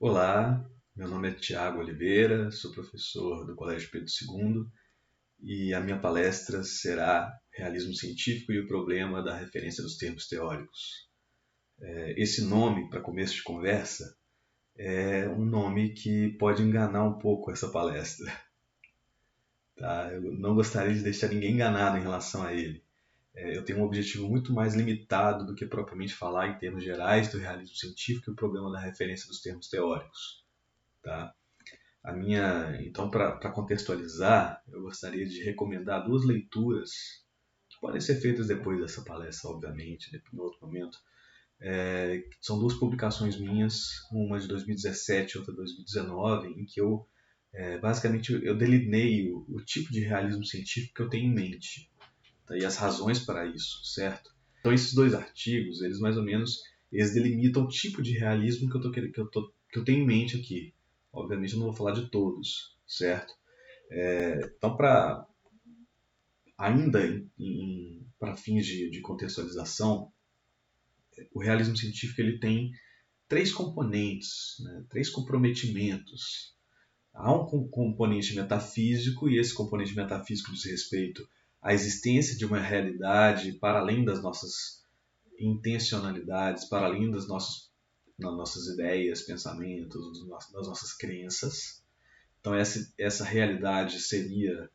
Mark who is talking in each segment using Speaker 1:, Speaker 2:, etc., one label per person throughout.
Speaker 1: Olá, meu nome é Tiago Oliveira, sou professor do Colégio Pedro II e a minha palestra será Realismo Científico e o Problema da Referência dos Termos Teóricos. Esse nome, para começo de conversa, é um nome que pode enganar um pouco essa palestra. Tá? Eu não gostaria de deixar ninguém enganado em relação a ele. Eu tenho um objetivo muito mais limitado do que propriamente falar em termos gerais do realismo científico e o problema da referência dos termos teóricos. Tá? Então, para contextualizar, eu gostaria de recomendar duas leituras que podem ser feitas depois dessa palestra, obviamente, em outro momento. São duas publicações minhas, uma de 2017 e outra de 2019, em que basicamente eu delineio o tipo de realismo científico que eu tenho em mente, tá? E as razões para isso, certo? Então, esses dois artigos, eles mais ou menos delimitam o tipo de realismo que eu tenho em mente aqui. Obviamente eu não vou falar de todos, certo? Então, ainda para fins de contextualização, o realismo científico ele tem três componentes, né? Três comprometimentos. Há um componente metafísico, e esse componente metafísico diz respeito à existência de uma realidade para além das nossas intencionalidades, para além das nossas ideias, pensamentos, das nossas crenças. Então, essa realidade seria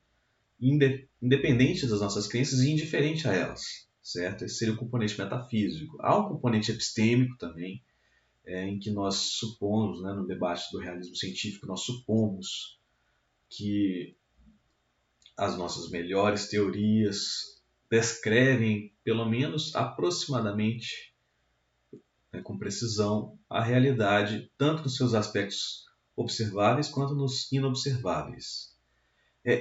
Speaker 1: independente das nossas crenças e indiferente a elas, certo? Esse seria o componente metafísico. Há um componente epistêmico também, em que nós supomos, né, no debate do realismo científico, nós supomos que as nossas melhores teorias descrevem, pelo menos aproximadamente, né, com precisão, a realidade, tanto nos seus aspectos observáveis quanto nos inobserváveis.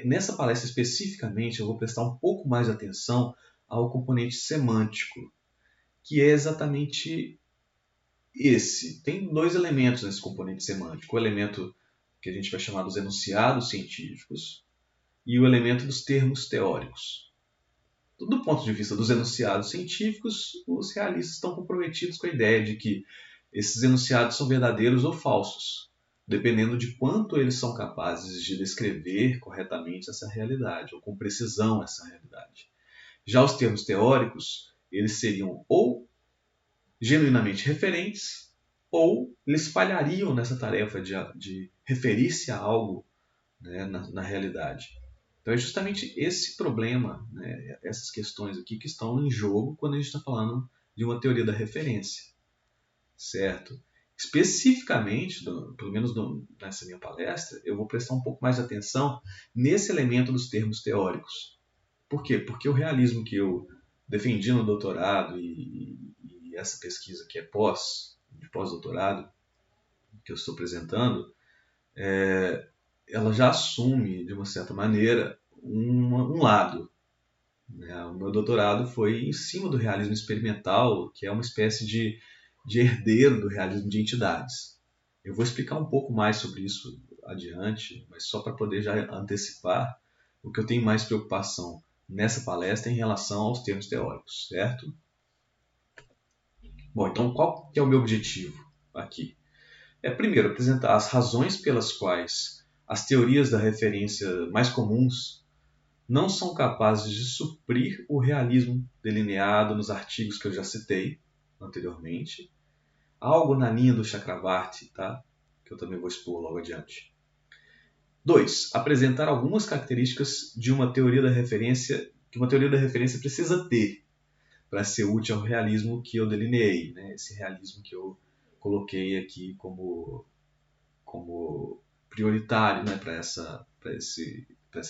Speaker 1: Nessa palestra especificamente, eu vou prestar um pouco mais atenção ao componente semântico, que é exatamente esse. Tem dois elementos nesse componente semântico: o elemento que a gente vai chamar dos enunciados científicos e o elemento dos termos teóricos. Do ponto de vista dos enunciados científicos, os realistas estão comprometidos com a ideia de que esses enunciados são verdadeiros ou falsos, dependendo de quanto eles são capazes de descrever corretamente essa realidade, ou com precisão essa realidade. Já os termos teóricos, eles seriam ou genuinamente referentes, ou eles falhariam nessa tarefa de referir-se a algo, né, na realidade. Então é justamente esse problema, né, essas questões aqui que estão em jogo quando a gente está falando de uma teoria da referência, certo? Especificamente, pelo menos nessa minha palestra, eu vou prestar um pouco mais de atenção nesse elemento dos termos teóricos. Por quê? Porque o realismo que eu defendi no doutorado e essa pesquisa que é de pós-doutorado, que eu estou apresentando, ela já assume, de uma certa maneira, um lado. Né? O meu doutorado foi em cima do realismo experimental, que é uma espécie de herdeiro do realismo de entidades. Eu vou explicar um pouco mais sobre isso adiante, mas só para poder já antecipar o que eu tenho mais preocupação nessa palestra em relação aos termos teóricos, certo? Bom, então qual que é o meu objetivo aqui? Primeiro, apresentar as razões pelas quais as teorias da referência mais comuns não são capazes de suprir o realismo delineado nos artigos que eu já citei anteriormente. Algo na linha do Chakravarti, tá? Que eu também vou expor logo adiante. 2. Apresentar algumas características de uma teoria da referência que uma teoria da referência precisa ter para ser útil ao realismo que eu delineei, né? Esse realismo que eu coloquei aqui como prioritário, né, para essa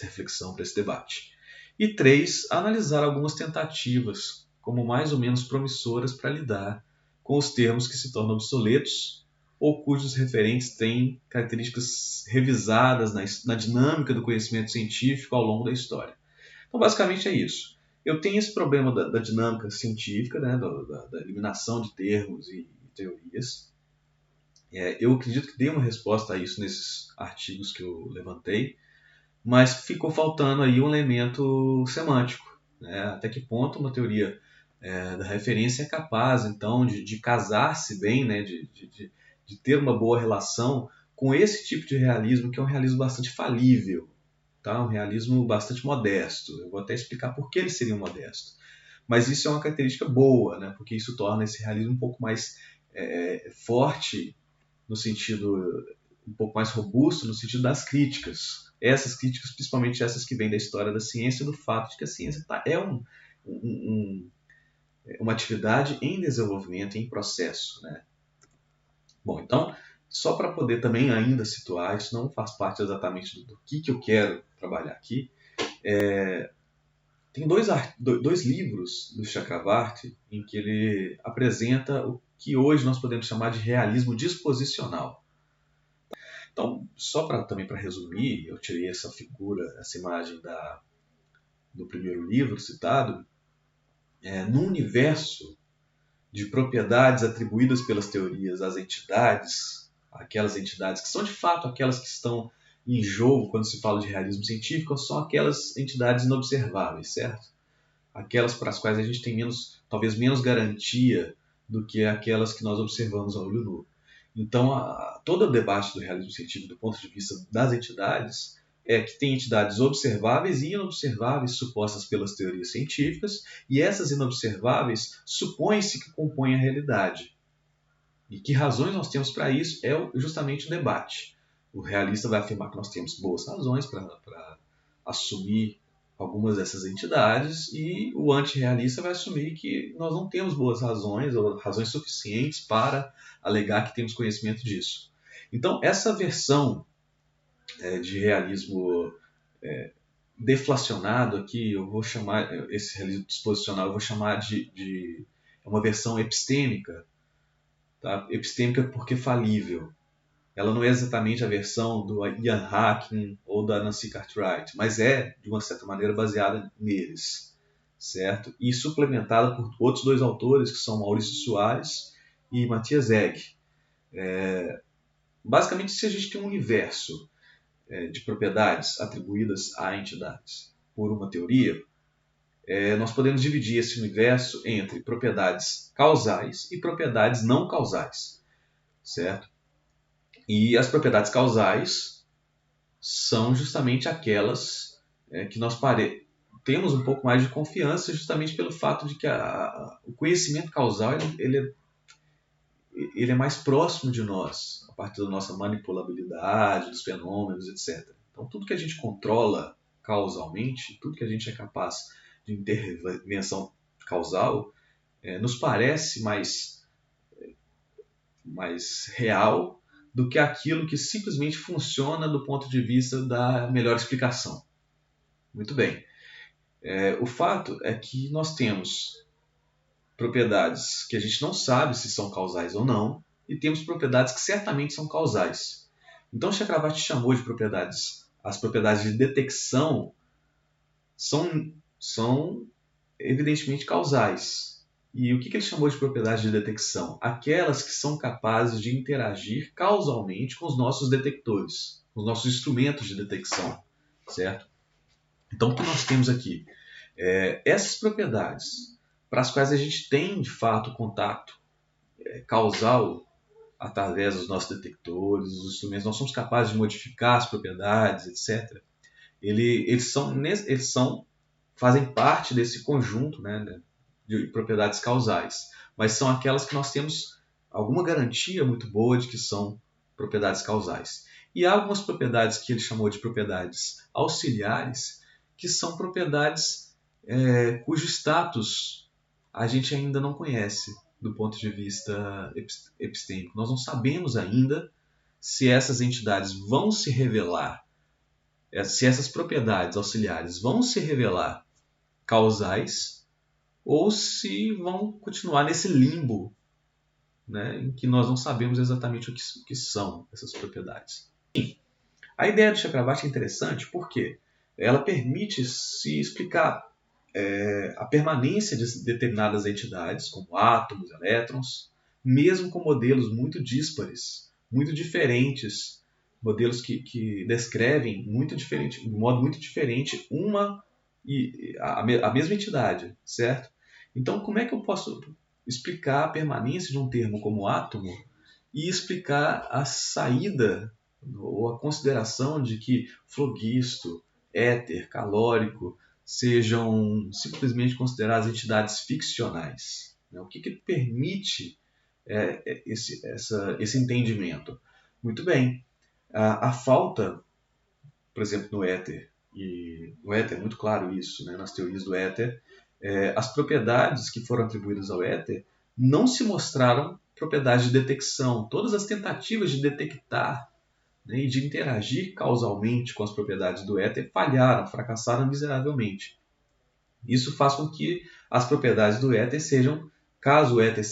Speaker 1: reflexão, para esse debate. E 3, analisar algumas tentativas como mais ou menos promissoras para lidar com os termos que se tornam obsoletos ou cujos referentes têm características revisadas na dinâmica do conhecimento científico ao longo da história. Então, basicamente é isso. Eu tenho esse problema da dinâmica científica, né, da eliminação de termos e teorias. Eu acredito que dei uma resposta a isso nesses artigos que eu levantei, mas ficou faltando aí um elemento semântico, né? Até que ponto uma teoria da referência é capaz, então, de casar-se bem, né? de de ter uma boa relação com esse tipo de realismo, que é um realismo bastante falível, tá? Um realismo bastante modesto. Eu vou até explicar por que ele seria um modesto. Mas isso é uma característica boa, né? Porque isso torna esse realismo um pouco mais forte, no sentido, um pouco mais robusto, no sentido das críticas. Essas críticas, principalmente essas que vêm da história da ciência, do fato de que a ciência uma atividade em desenvolvimento, em processo, né? Bom, então, só para poder também ainda situar, isso não faz parte exatamente do que eu quero trabalhar aqui. Tem dois livros do Chakravarti em que ele apresenta o que hoje nós podemos chamar de realismo disposicional. Então, também para resumir, eu tirei essa figura, essa imagem do primeiro livro citado, no universo de propriedades atribuídas pelas teorias às entidades, aquelas entidades que são de fato aquelas que estão em jogo quando se fala de realismo científico, são aquelas entidades inobserváveis, certo? Aquelas para as quais a gente tem talvez menos garantia do que aquelas que nós observamos a olho nu. Então, todo o debate do realismo científico do ponto de vista das entidades é que tem entidades observáveis e inobserváveis supostas pelas teorias científicas, e essas inobserváveis supõe-se que compõem a realidade. E que razões nós temos para isso é justamente o debate. O realista vai afirmar que nós temos boas razões para assumir algumas dessas entidades, e o antirrealista vai assumir que nós não temos boas razões ou razões suficientes para alegar que temos conhecimento disso. Então, essa versão de realismo deflacionado aqui, eu vou chamar esse realismo disposicional, eu vou chamar de uma versão epistêmica, tá? Epistêmica porque falível. Ela não é exatamente a versão do Ian Hacking ou da Nancy Cartwright, mas é, de uma certa maneira, baseada neles, certo? E suplementada por outros dois autores, que são Maurício Soares e Matthias Egg. Basicamente, se a gente tem um universo de propriedades atribuídas a entidades por uma teoria, nós podemos dividir esse universo entre propriedades causais e propriedades não causais, certo? E as propriedades causais são justamente aquelas que nós temos um pouco mais de confiança, justamente pelo fato de que o conhecimento causal ele é mais próximo de nós, a partir da nossa manipulabilidade, dos fenômenos, etc. Então, tudo que a gente controla causalmente, tudo que a gente é capaz de intervenção causal, nos parece mais real do que aquilo que simplesmente funciona do ponto de vista da melhor explicação. Muito bem. O fato é que nós temos propriedades que a gente não sabe se são causais ou não, e temos propriedades que certamente são causais. Então, Chakravarti chamou de as propriedades de detecção são evidentemente causais. E o que ele chamou de propriedades de detecção? Aquelas que são capazes de interagir causalmente com os nossos detectores, com os nossos instrumentos de detecção, certo? Então, o que nós temos aqui? Essas propriedades para as quais a gente tem, de fato, contato causal através dos nossos detectores, dos instrumentos, nós somos capazes de modificar as propriedades, etc. Eles fazem parte desse conjunto, né, de propriedades causais, mas são aquelas que nós temos alguma garantia muito boa de que são propriedades causais. E há algumas propriedades que ele chamou de propriedades auxiliares, que são propriedades cujo status a gente ainda não conhece do ponto de vista epistêmico. Nós não sabemos ainda se essas entidades vão se revelar, se essas propriedades auxiliares vão se revelar causais ou se vão continuar nesse limbo, né, em que nós não sabemos exatamente o que são essas propriedades. A ideia do Chakravarti é interessante porque ela permite se explicar a permanência de determinadas entidades, como átomos, elétrons, mesmo com modelos muito díspares, muito diferentes, modelos que descrevem de modo muito diferente a mesma entidade, certo? Então, como é que eu posso explicar a permanência de um termo como átomo e explicar a saída ou a consideração de que flogisto, éter, calórico sejam simplesmente consideradas entidades ficcionais. O que permite esse entendimento? Muito bem, a falta, por exemplo, no éter, e no éter é muito claro isso, né, nas teorias do éter, as propriedades que foram atribuídas ao éter não se mostraram propriedades de detecção. Todas as tentativas de detectar, né, e de interagir causalmente com as propriedades do éter falharam, fracassaram miseravelmente. Isso faz com que as propriedades do éter sejam, caso o éter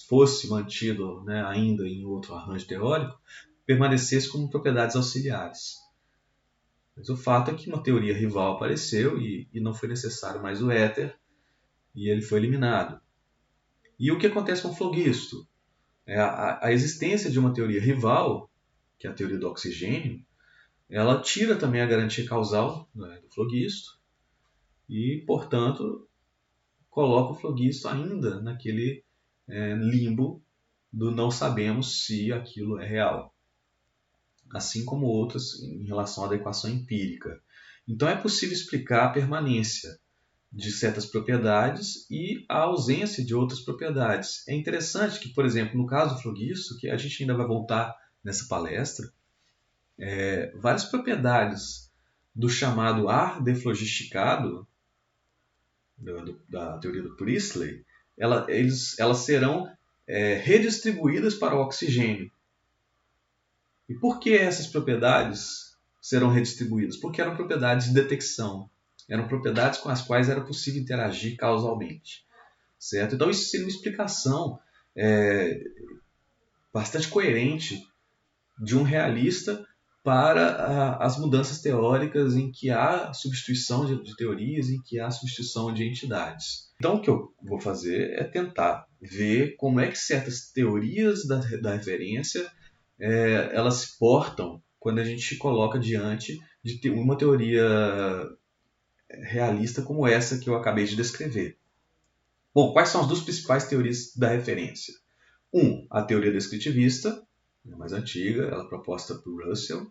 Speaker 1: fosse mantido, né, ainda em outro arranjo teórico, permanecesse como propriedades auxiliares. Mas o fato é que uma teoria rival apareceu e não foi necessário mais o éter, e ele foi eliminado. E o que acontece com o flogisto? A existência de uma teoria rival, que é a teoria do oxigênio, ela tira também a garantia causal, né, do flogisto e, portanto, coloca o flogisto ainda naquele limbo do não sabemos se aquilo é real. Assim como outras em relação à equação empírica. Então é possível explicar a permanência de certas propriedades e a ausência de outras propriedades. É interessante que, por exemplo, no caso do flogisto, que a gente ainda vai voltar nessa palestra, várias propriedades do chamado ar deflogisticado, da teoria do Priestley, elas serão redistribuídas para o oxigênio. E por que essas propriedades serão redistribuídas? Porque eram propriedades de detecção. Eram propriedades com as quais era possível interagir causalmente. Certo? Então isso seria uma explicação bastante coerente de um realista para as mudanças teóricas em que há substituição de teorias, em que há substituição de entidades. Então o que eu vou fazer é tentar ver como é que certas teorias da referência elas se portam quando a gente coloca diante de uma teoria realista como essa que eu acabei de descrever. Bom, quais são as duas principais teorias da referência? A teoria descritivista, a mais antiga, ela é proposta por Russell.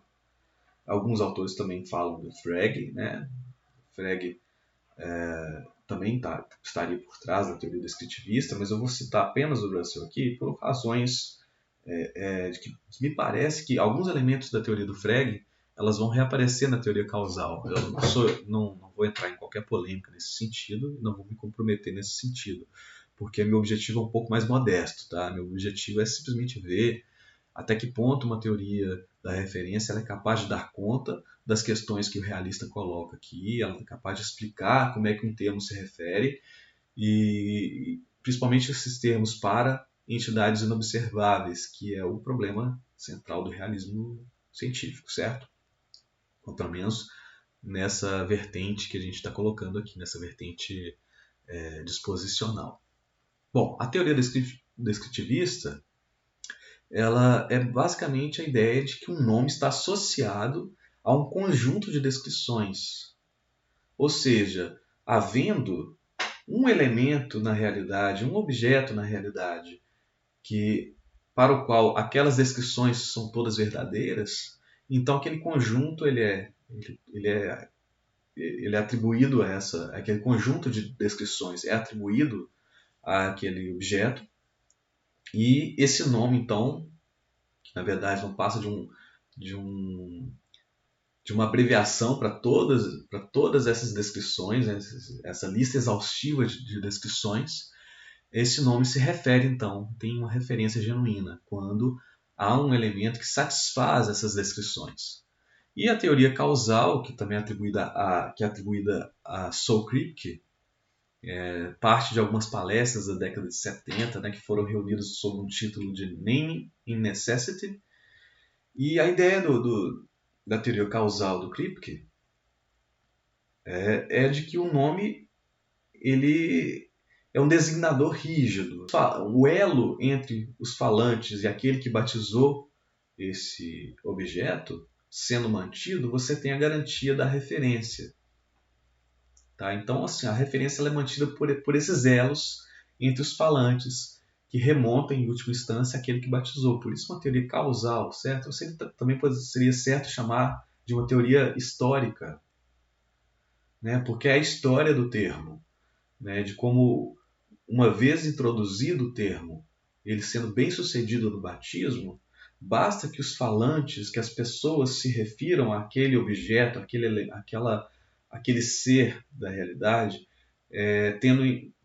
Speaker 1: Alguns autores também falam do Frege, né? Frege também estaria por trás da teoria descritivista, mas eu vou citar apenas o Russell aqui por razões de que me parece que alguns elementos da teoria do Frege elas vão reaparecer na teoria causal. Eu não vou entrar em qualquer polêmica nesse sentido, não vou me comprometer nesse sentido, porque meu objetivo é um pouco mais modesto, tá? Meu objetivo é simplesmente ver até que ponto uma teoria da referência ela é capaz de dar conta das questões que o realista coloca aqui, ela é capaz de explicar como é que um termo se refere, e principalmente esses termos para entidades inobserváveis, que é o problema central do realismo científico, certo? Ou pelo menos nessa vertente que a gente está colocando aqui, nessa vertente disposicional. Bom, a teoria descritivista ela é basicamente a ideia de que um nome está associado a um conjunto de descrições. Ou seja, havendo um elemento na realidade, um objeto na realidade, para o qual aquelas descrições são todas verdadeiras, então aquele conjunto ele é atribuído aquele conjunto de descrições é atribuído àquele objeto, e esse nome, então, que na verdade não passa de uma abreviação para todas essas descrições, né, essa lista exaustiva de descrições, esse nome se refere, então, tem uma referência genuína, quando há um elemento que satisfaz essas descrições. E a teoria causal, que também é atribuída a Saul Kripke, parte de algumas palestras da década de 70, né, que foram reunidas sob um título de Naming in Necessity. E a ideia da teoria causal do Kripke é de que o nome ele é um designador rígido. O elo entre os falantes e aquele que batizou esse objeto sendo mantido, você tem a garantia da referência. Tá? Então, assim, a referência ela é mantida por esses elos entre os falantes. que remonta, em última instância, àquele que batizou. Por isso, uma teoria causal, certo? Também seria certo chamar de uma teoria histórica, né? Porque é a história do termo, né? De como, uma vez introduzido o termo, ele sendo bem sucedido no batismo, basta que os falantes, que as pessoas se refiram àquele objeto, aquele ser da realidade,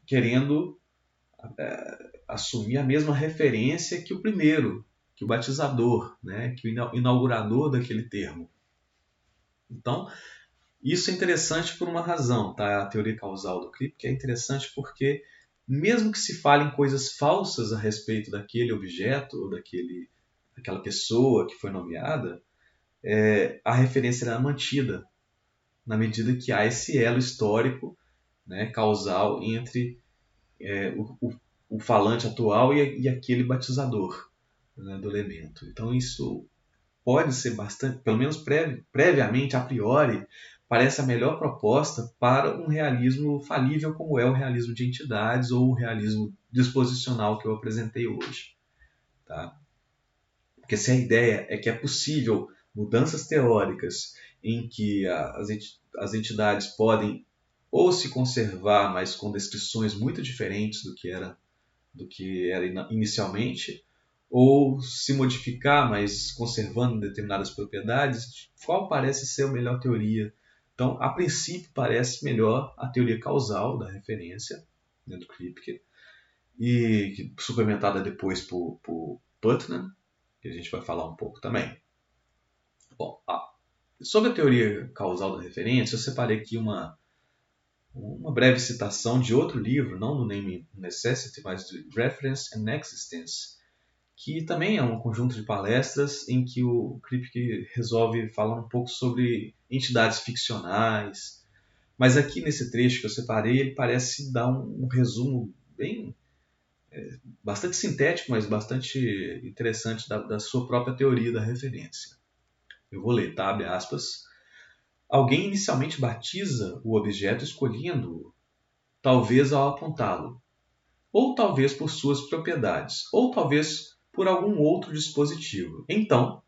Speaker 1: querendo assumir a mesma referência que o primeiro, que o batizador, né, que o inaugurador daquele termo. Então, isso é interessante por uma razão, tá? A teoria causal do Kripke é interessante porque, mesmo que se falem coisas falsas a respeito daquele objeto ou daquela pessoa que foi nomeada, a referência é mantida, na medida que há esse elo histórico, né, causal entre o falante atual e aquele batizador, né, do elemento. Então isso pode ser bastante, pelo menos previamente, a priori, parece a melhor proposta para um realismo falível como é o realismo de entidades ou o realismo disposicional que eu apresentei hoje. Tá? Porque se a ideia é que é possível mudanças teóricas em que as entidades podem ou se conservar, mas com descrições muito diferentes do que era inicialmente, ou se modificar, mas conservando determinadas propriedades, qual parece ser a melhor teoria? Então, a princípio, parece melhor a teoria causal da referência, né, do Kripke, e suplementada depois por Putnam, que a gente vai falar um pouco também. Bom, sobre a teoria causal da referência, eu separei aqui uma breve citação de outro livro, não do Name Necessity, mas de Reference and Existence, que também é um conjunto de palestras em que o Kripke resolve falar um pouco sobre entidades ficcionais. Mas aqui nesse trecho que eu separei, ele parece dar um resumo bastante sintético, mas bastante interessante da sua própria teoria da referência. Eu vou ler, tá? Abre aspas. Alguém inicialmente batiza o objeto escolhendo-o, talvez ao apontá-lo, ou talvez por suas propriedades, ou talvez por algum outro dispositivo. Então,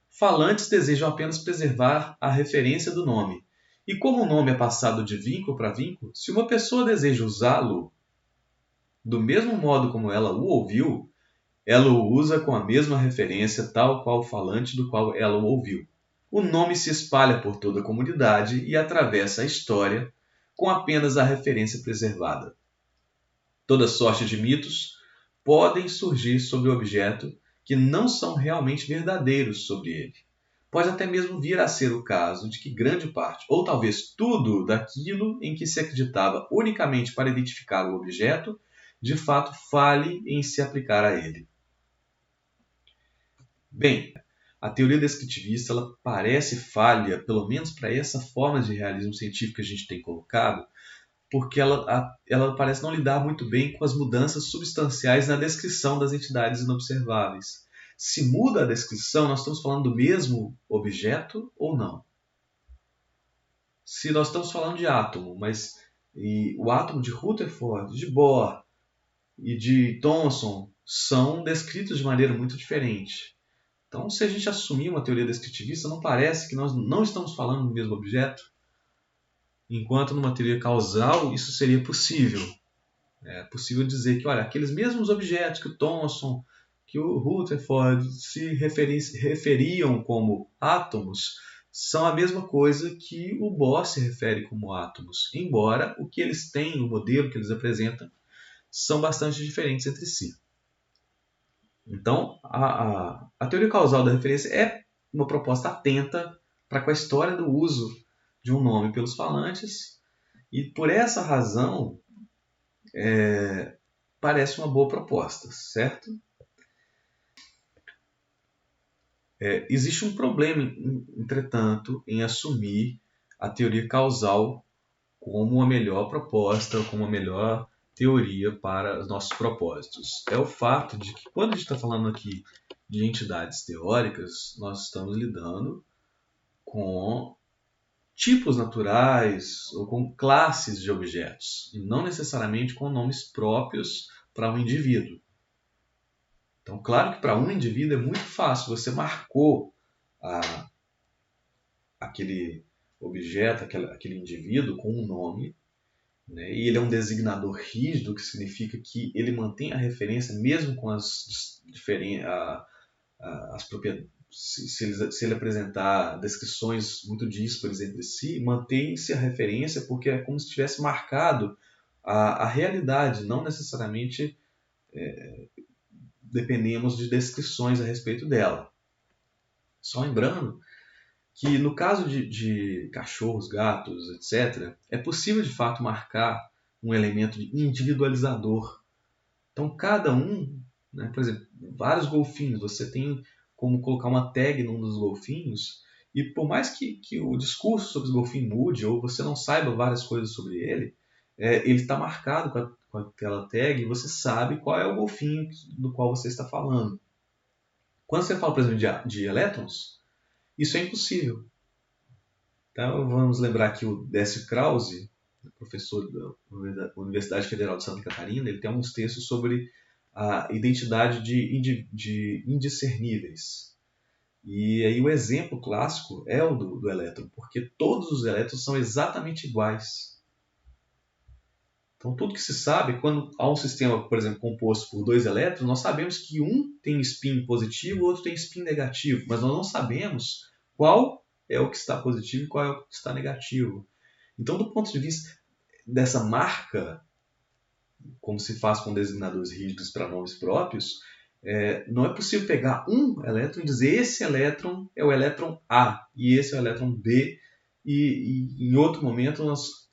Speaker 1: falantes desejam apenas preservar a referência do nome. E como o nome é passado de vínculo para vínculo, se uma pessoa deseja usá-lo do mesmo modo como ela o ouviu, ela o usa com a mesma referência, tal qual o falante do qual ela o ouviu. O nome se espalha por toda a comunidade e atravessa a história com apenas a referência preservada. Toda sorte de mitos podem surgir sobre o objeto que não são realmente verdadeiros sobre ele. Pode até mesmo vir a ser o caso de que grande parte, ou talvez tudo, daquilo em que se acreditava unicamente para identificar o objeto, de fato fale em se aplicar a ele. Bem, a teoria descritivista ela parece falha, pelo menos para essa forma de realismo científico que a gente tem colocado, porque ela parece não lidar muito bem com as mudanças substanciais na descrição das entidades inobserváveis. Se muda a descrição, nós estamos falando do mesmo objeto ou não? Se nós estamos falando de átomo, mas o átomo de Rutherford, de Bohr e de Thomson são descritos de maneira muito diferente. Então, se a gente assumir uma teoria descritivista, não parece que nós não estamos falando do mesmo objeto? Enquanto numa teoria causal isso seria possível. É possível dizer que, olha, aqueles mesmos objetos que o Thomson, que o Rutherford se referiam como átomos, são a mesma coisa que o Bohr se refere como átomos, embora o que eles têm, o modelo que eles apresentam, são bastante diferentes entre si. Então, a teoria causal da referência é uma proposta atenta para com a história do uso de um nome pelos falantes, e por essa razão parece uma boa proposta, certo? Existe um problema, entretanto, em assumir a teoria causal como a melhor proposta, como a melhor teoria para os nossos propósitos. É o fato de que, quando a gente está falando aqui de entidades teóricas, nós estamos lidando com tipos naturais ou com classes de objetos, e não necessariamente com nomes próprios para um indivíduo. Então, claro que para um indivíduo é muito fácil. Você marcou aquele objeto, aquele indivíduo com um nome, né? E ele é um designador rígido, que significa que ele mantém a referência mesmo com as propriedades. Se ele apresentar descrições muito díspares entre si, mantém-se a referência porque é como se tivesse marcado a realidade, não necessariamente dependemos de descrições a respeito dela. Só lembrando que no caso de cachorros, gatos, etc., é possível de fato marcar um elemento individualizador. Então cada um, né, por exemplo, vários golfinhos, você tem como colocar uma tag num dos golfinhos, e por mais que o discurso sobre os golfinhos mude, ou você não saiba várias coisas sobre ele, ele está marcado com aquela tag e você sabe qual é o golfinho do qual você está falando. Quando você fala, por exemplo, de elétrons, isso é impossível. Então vamos lembrar que o Décio Krause, professor da Universidade Federal de Santa Catarina, ele tem alguns textos sobre a identidade de indiscerníveis. E aí o exemplo clássico é o do elétron, porque todos os elétrons são exatamente iguais. Então tudo que se sabe, quando há um sistema, por exemplo, composto por dois elétrons, nós sabemos que um tem spin positivo e o outro tem spin negativo, mas nós não sabemos qual é o que está positivo e qual é o que está negativo. Então, do ponto de vista dessa marca, como se faz com designadores rígidos para nomes próprios, não é possível pegar um elétron e dizer esse elétron é o elétron A e esse é o elétron B, e em outro momento nós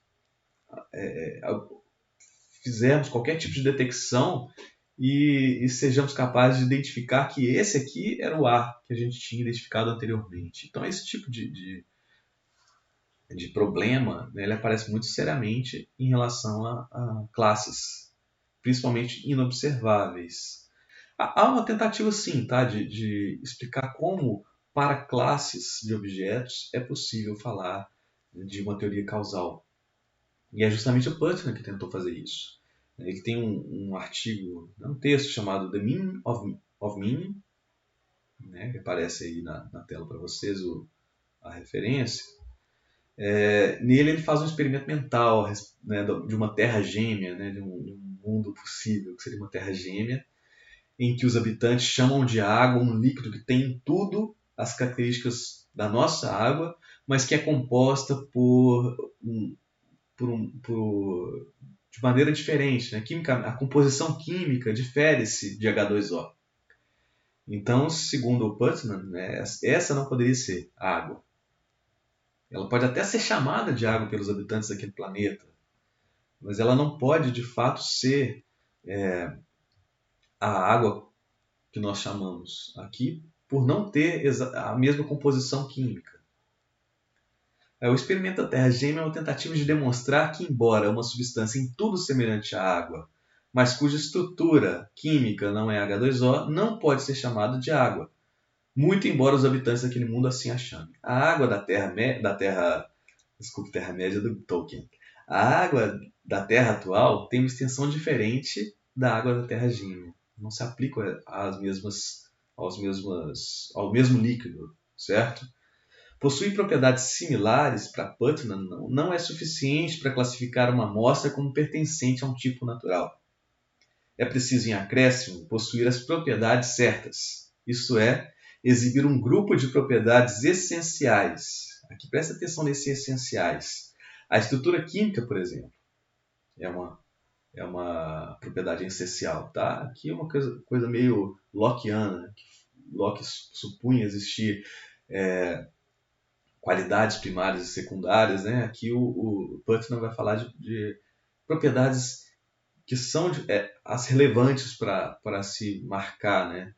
Speaker 1: fizermos qualquer tipo de detecção e sejamos capazes de identificar que esse aqui era o A que a gente tinha identificado anteriormente. Então esse tipo de problema, né, ele aparece muito seriamente em relação a classes, principalmente inobserváveis. Há uma tentativa, sim, tá, de explicar como, para classes de objetos, é possível falar de uma teoria causal. E é justamente o Putnam que tentou fazer isso. Ele tem um artigo, um texto chamado The Meaning of Meaning, né, que aparece aí na tela para vocês a referência. Nele ele faz um experimento mental, né, de uma terra gêmea, né, de um mundo possível, que seria uma terra gêmea, em que os habitantes chamam de água um líquido que tem em tudo as características da nossa água, mas que é composta de maneira diferente. Né? A composição química difere-se de H2O. Então, segundo o Putnam, né, essa não poderia ser água. Ela pode até ser chamada de água pelos habitantes daquele planeta, mas ela não pode, de fato, ser a água que nós chamamos aqui, por não ter a mesma composição química. O experimento da Terra Gêmea é uma tentativa de demonstrar que, embora uma substância em tudo semelhante à água, mas cuja estrutura química não é H2O, não pode ser chamada de água, muito embora os habitantes daquele mundo assim a chamem. A água da Terra-média do Tolkien. A água da Terra atual tem uma extensão diferente da água da Terra Gêmea. Não se aplica ao mesmo líquido, certo? Possuir propriedades similares para Putnam não é suficiente para classificar uma amostra como pertencente a um tipo natural. É preciso, em acréscimo, possuir as propriedades certas, isto é, exibir um grupo de propriedades essenciais. Aqui presta atenção nesses essenciais. A estrutura química, por exemplo, é uma propriedade essencial. Tá? Aqui é uma coisa meio Lockeana, que Locke supunha existir qualidades primárias e secundárias. Né? Aqui o Putnam vai falar de propriedades que são as relevantes para se marcar, né?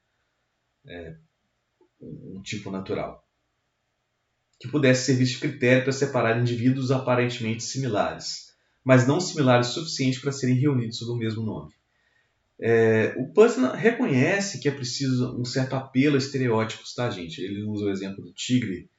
Speaker 1: Um tipo natural, que pudesse servir de critério para separar indivíduos aparentemente similares, mas não similares o suficiente para serem reunidos sob o mesmo nome. O Putnam reconhece que é preciso um certo apelo a estereótipos, tá, gente? Ele usa o exemplo do tigre,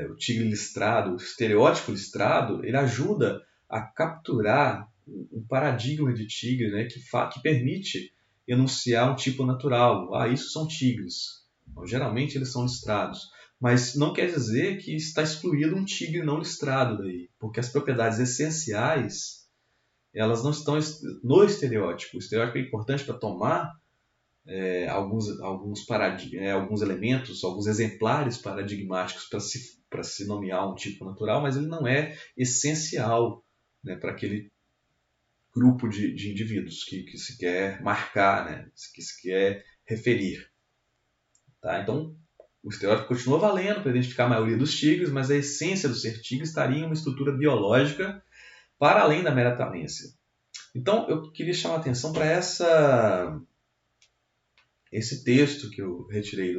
Speaker 1: o tigre listrado, o estereótipo listrado, ele ajuda a capturar um paradigma de tigre, né, que permite enunciar um tipo natural. Ah, isso são tigres. Então, geralmente eles são listrados. Mas não quer dizer que está excluído um tigre não listrado daí, porque as propriedades essenciais elas não estão no estereótipo. O estereótipo é importante para tomar alguns elementos, alguns exemplares paradigmáticos para se nomear um tipo natural, mas ele não é essencial, né, para aquele grupo de indivíduos que se quer marcar, né, que se quer referir. Tá? Então, o estereótipo continua valendo para identificar a maioria dos tigres, mas a essência do ser tigre estaria em uma estrutura biológica para além da mera aparência. Então, eu queria chamar a atenção para esse texto que eu retirei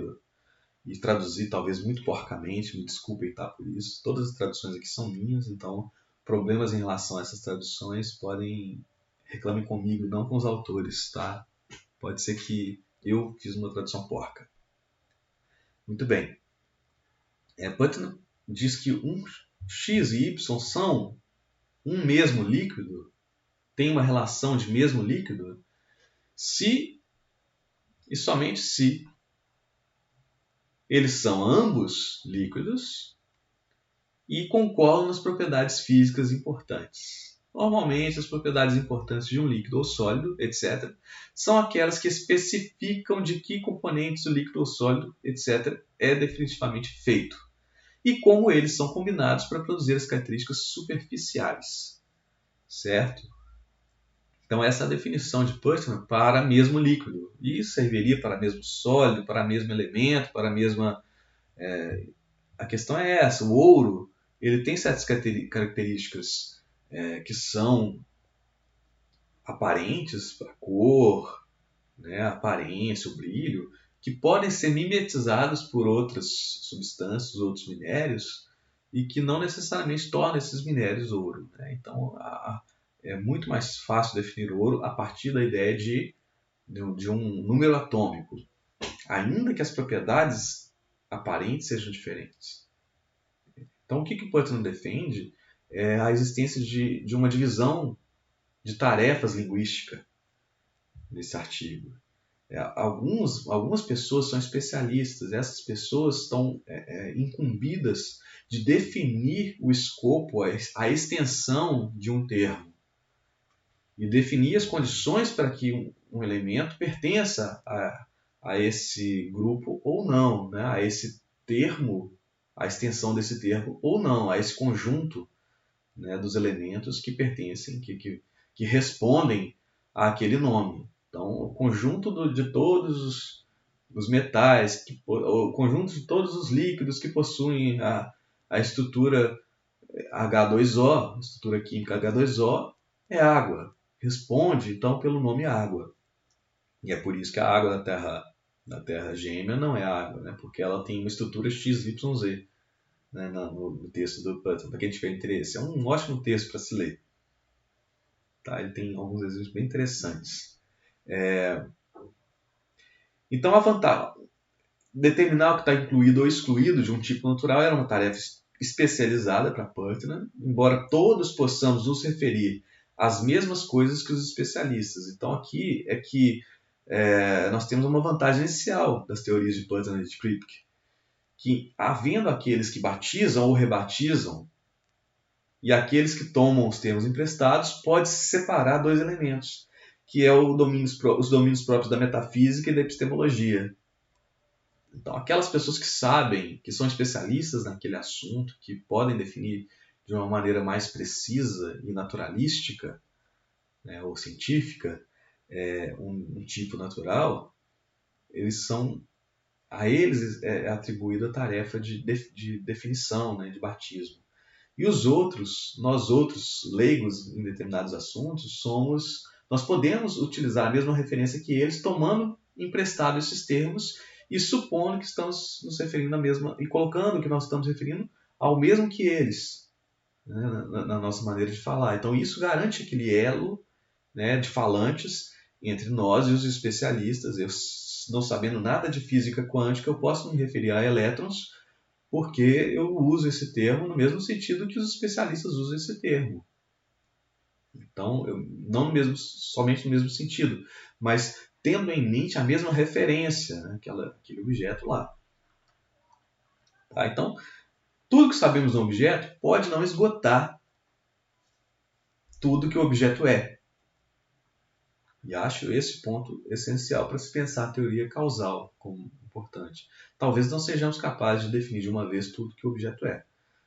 Speaker 1: e traduzi, talvez muito porcamente, me desculpem, tá, por isso. Todas as traduções aqui são minhas, então problemas em relação a essas traduções reclamem comigo, não com os autores, tá? Pode ser que eu fiz uma tradução porca. Muito bem. Putnam diz que um x e y são um mesmo líquido, tem uma relação de mesmo líquido, se e somente se eles são ambos líquidos e concordam nas propriedades físicas importantes. Normalmente, as propriedades importantes de um líquido ou sólido, etc., são aquelas que especificam de que componentes o líquido ou sólido, etc., é definitivamente feito e como eles são combinados para produzir as características superficiais, certo? Então, essa é a definição de Putnam para mesmo líquido. E serviria para mesmo sólido, para mesmo elemento, para a mesma... A questão é essa, o ouro ele tem certas características que são aparentes, a cor, né, a aparência, o brilho, que podem ser mimetizados por outras substâncias, outros minérios, e que não necessariamente tornam esses minérios ouro. Né? Então, é muito mais fácil definir ouro a partir da ideia de um número atômico, ainda que as propriedades aparentes sejam diferentes. Então, o que o Putnam defende é a existência de uma divisão de tarefas linguística nesse artigo. Algumas pessoas são especialistas, essas pessoas estão incumbidas de definir o escopo, a extensão de um termo e definir as condições para que um elemento pertença a esse grupo ou não, né? A esse termo, a extensão desse termo ou não, a esse conjunto, né, dos elementos que pertencem, que respondem àquele nome. Então, o conjunto de todos os metais, o conjunto de todos os líquidos que possuem a estrutura H2O, a estrutura química H2O, é água. Responde, então, pelo nome água. E é por isso que a água da Terra gêmea não é água, né? Porque ela tem uma estrutura XYZ. Né, no texto do Putnam, para quem tiver interesse. É um ótimo texto para se ler. Tá? Ele tem alguns exemplos bem interessantes. Então, a vantagem, determinar o que está incluído ou excluído de um tipo natural era uma tarefa especializada para Putnam, embora todos possamos nos referir às mesmas coisas que os especialistas. Então, aqui é que nós temos uma vantagem inicial das teorias de Putnam e de Kripke, que, havendo aqueles que batizam ou rebatizam e aqueles que tomam os termos emprestados, pode-se separar dois elementos, que é os domínios próprios da metafísica e da epistemologia. Então, aquelas pessoas que sabem, que são especialistas naquele assunto, que podem definir de uma maneira mais precisa e naturalística, né, ou científica, um tipo natural, a eles é atribuída a tarefa de definição, né, de batismo. E nós outros leigos em determinados assuntos, nós podemos utilizar a mesma referência que eles, tomando emprestado esses termos e supondo que estamos nos referindo à mesma, e colocando que nós estamos referindo ao mesmo que eles, né, na nossa maneira de falar. Então isso garante aquele elo, né, de falantes entre nós e os especialistas. Eu, não sabendo nada de física quântica, eu posso me referir a elétrons porque eu uso esse termo no mesmo sentido que os especialistas usam esse termo. Então, não somente no mesmo sentido, mas tendo em mente a mesma referência, né? Aquele objeto lá. Tá? Então, tudo que sabemos do objeto pode não esgotar tudo que o objeto é. E acho esse ponto essencial para se pensar a teoria causal como importante. Talvez não sejamos capazes de definir de uma vez tudo que o objeto é,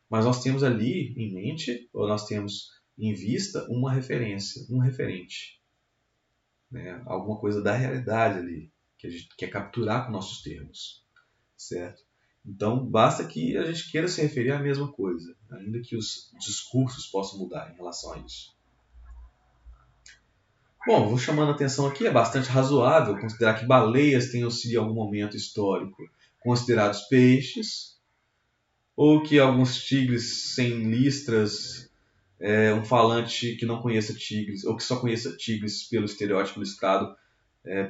Speaker 1: mas nós temos ali em mente, ou nós temos em vista, uma referência, um referente, né? Alguma coisa da realidade ali, que a gente quer capturar com nossos termos, certo? Então, basta que a gente queira se referir à mesma coisa, ainda que os discursos possam mudar em relação a isso. Bom, vou chamando a atenção aqui, é bastante razoável considerar que baleias tenham sido em algum momento histórico considerados peixes, ou que alguns tigres sem listras, um falante que não conheça tigres, ou que só conheça tigres pelo estereótipo listado,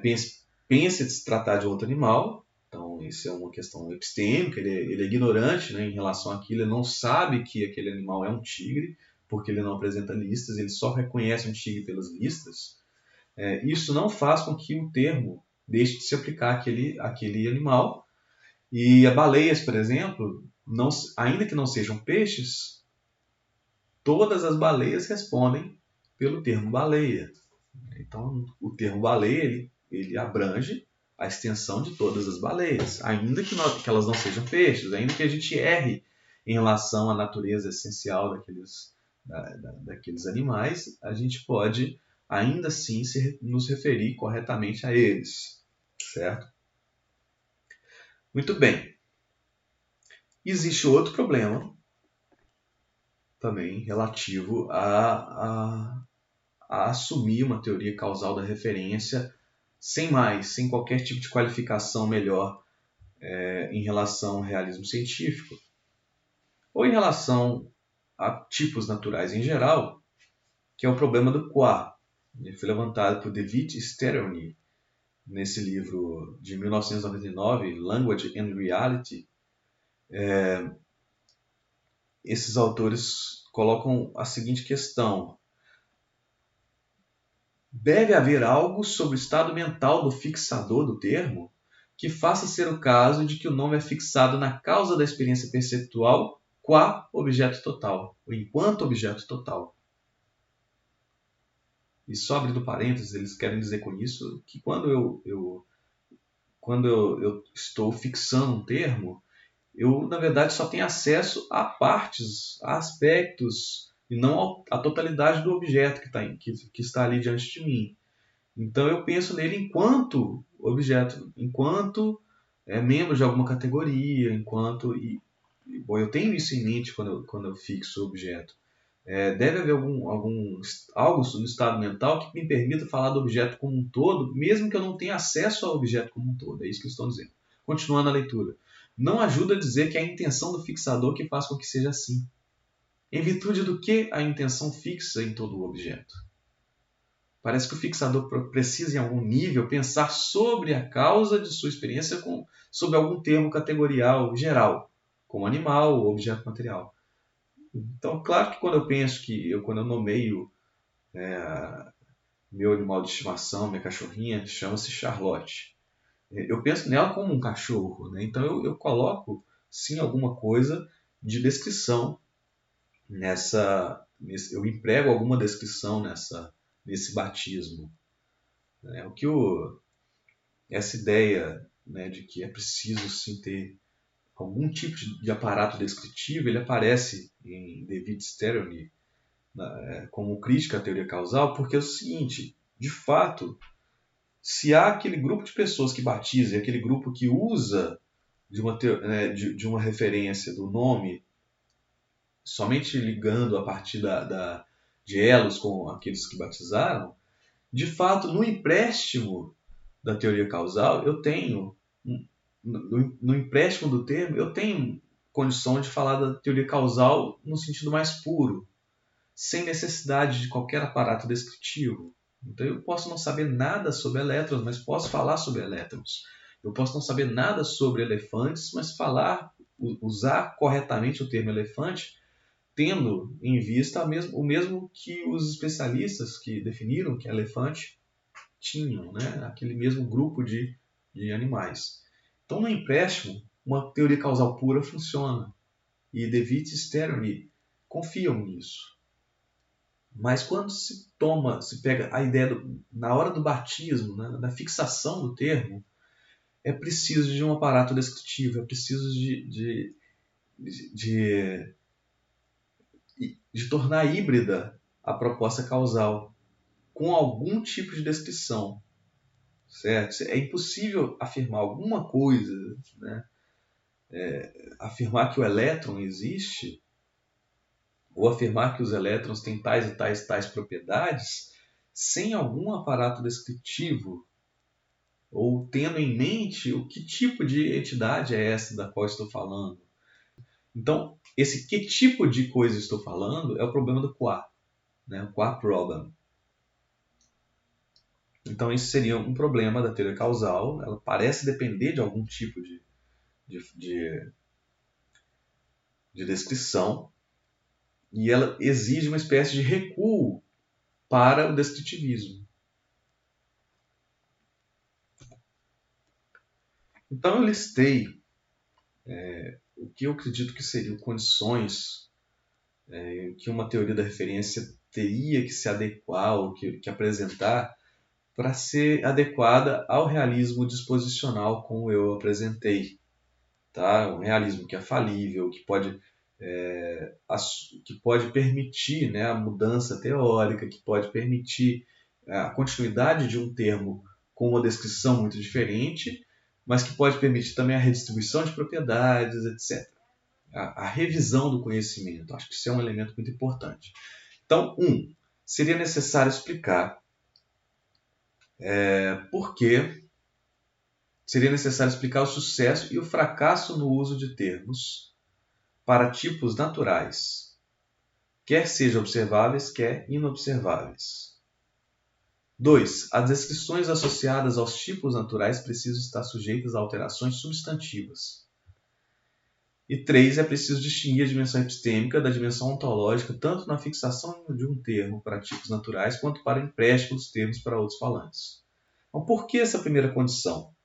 Speaker 1: pense de se tratar de outro animal. Então, isso é uma questão epistêmica, ele é ignorante, né, em relação àquilo, ele não sabe que aquele animal é um tigre, porque ele não apresenta listas, ele só reconhece um tigre pelas listas. Isso não faz com que o termo deixe de se aplicar àquele animal. E as baleias, por exemplo, ainda que não sejam peixes, todas as baleias respondem pelo termo baleia. Então, o termo baleia ele abrange a extensão de todas as baleias, ainda que elas não sejam peixes, ainda que a gente erre em relação à natureza essencial daqueles animais, a gente pode ainda assim nos referir corretamente a eles, certo? Muito bem. Existe outro problema também relativo a assumir uma teoria causal da referência sem qualquer tipo de qualificação melhor em relação ao realismo científico, ou em relação a tipos naturais em geral, que é o problema do qua. Ele foi levantado por David Sterony nesse livro de 1999, Language and Reality. Esses autores colocam a seguinte questão: deve haver algo sobre o estado mental do fixador do termo que faça ser o caso de que o nome é fixado na causa da experiência perceptual qua objeto total, ou enquanto objeto total. E só abrindo parênteses, eles querem dizer com isso que quando eu estou fixando um termo, eu, na verdade, só tenho acesso a partes, a aspectos, e não à totalidade do objeto que está ali diante de mim. Então, eu penso nele enquanto objeto, enquanto membro de alguma categoria, bom, eu tenho isso em mente quando eu fixo o objeto. Deve haver algo no estado mental que me permita falar do objeto como um todo, mesmo que eu não tenha acesso ao objeto como um todo. É isso que eles estão dizendo. Continuando a leitura. Não ajuda a dizer que é a intenção do fixador que faz com que seja assim. Em virtude do que a intenção fixa em todo o objeto? Parece que o fixador precisa, em algum nível, pensar sobre a causa de sua experiência sob algum termo categorial geral, como animal ou objeto material. Então, claro que quando eu nomeio meu animal de estimação, minha cachorrinha, chama-se Charlotte. Eu penso nela como um cachorro, né? Então eu coloco sim alguma coisa de descrição eu emprego alguma descrição nesse batismo. Né? Essa ideia, né, de que é preciso sim ter algum tipo de aparato descritivo, ele aparece em David Sterony como crítica à teoria causal, porque é o seguinte: de fato, se há aquele grupo de pessoas que batiza e aquele grupo que usa de uma referência do nome somente ligando a partir de elos com aqueles que batizaram, de fato, no empréstimo da teoria causal, no empréstimo do termo, eu tenho condição de falar da teoria causal no sentido mais puro, sem necessidade de qualquer aparato descritivo. Então eu posso não saber nada sobre elétrons, mas posso falar sobre elétrons. Eu posso não saber nada sobre elefantes, mas usar corretamente o termo elefante, tendo em vista o mesmo que os especialistas que definiram que é elefante tinham, né? Aquele mesmo grupo de animais. Então, no empréstimo, uma teoria causal pura funciona. E De Witt e Sterny confiam nisso. Mas quando se pega a ideia na hora do batismo, né, da fixação do termo, é preciso de um aparato descritivo, é preciso de tornar híbrida a proposta causal com algum tipo de descrição, certo? É impossível afirmar alguma coisa, né? Afirmar que o elétron existe ou afirmar que os elétrons têm tais e tais e tais propriedades sem algum aparato descritivo ou tendo em mente o que tipo de entidade é essa da qual estou falando. Então, esse que tipo de coisa estou falando é o problema do qua, né? O qua problem. Então, isso seria um problema da teoria causal. Ela parece depender de algum tipo de descrição e ela exige uma espécie de recuo para o descritivismo. Então, eu listei o que eu acredito que seriam condições que uma teoria da referência teria que se adequar ou que apresentar para ser adequada ao realismo disposicional como eu apresentei. Tá? Um realismo que é falível, que pode permitir, né, a mudança teórica, que pode permitir a continuidade de um termo com uma descrição muito diferente, mas que pode permitir também a redistribuição de propriedades, etc. A revisão do conhecimento. Acho que isso é um elemento muito importante. Então, seria necessário explicar por que seria necessário explicar o sucesso e o fracasso no uso de termos para tipos naturais, quer sejam observáveis, quer inobserváveis. 2. As descrições associadas aos tipos naturais precisam estar sujeitas a alterações substantivas. E 3. É preciso distinguir a dimensão epistêmica da dimensão ontológica tanto na fixação de um termo para tipos naturais quanto para o empréstimo dos termos para outros falantes. Então, por que essa primeira condição?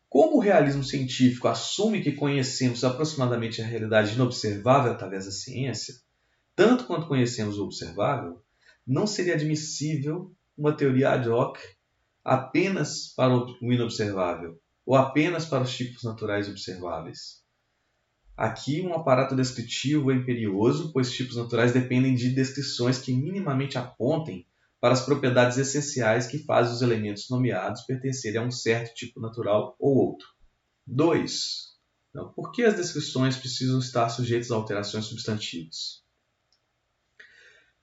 Speaker 1: Como o realismo científico assume que conhecemos aproximadamente a realidade inobservável através da ciência, tanto quanto conhecemos o observável, não seria admissível uma teoria ad hoc apenas para o inobservável ou apenas para os tipos naturais observáveis. Aqui, um aparato descritivo é imperioso, pois tipos naturais dependem de descrições que minimamente apontem para as propriedades essenciais que fazem os elementos nomeados pertencerem a um certo tipo natural ou outro. 2. Por que as descrições precisam estar sujeitas a alterações substantivas?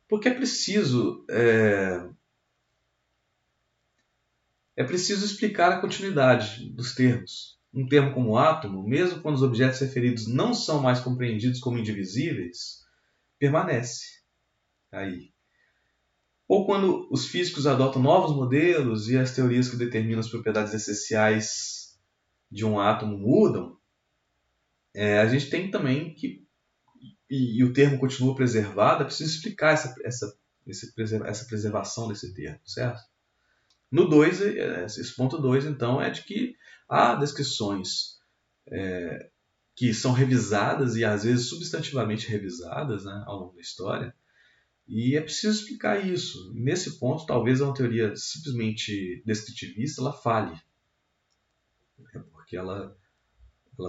Speaker 1: Porque é preciso explicar a continuidade dos termos. Um termo como átomo, mesmo quando os objetos referidos não são mais compreendidos como indivisíveis, permanece aí. Ou quando os físicos adotam novos modelos e as teorias que determinam as propriedades essenciais de um átomo mudam, a gente tem também que, e o termo continua preservado, é preciso explicar essa preservação desse termo, certo? No 2, esse ponto 2, então, é de que há descrições que são revisadas e às vezes substantivamente revisadas, né, ao longo da história, e é preciso explicar isso. Nesse ponto, talvez uma teoria simplesmente descritivista ela falhe, porque ela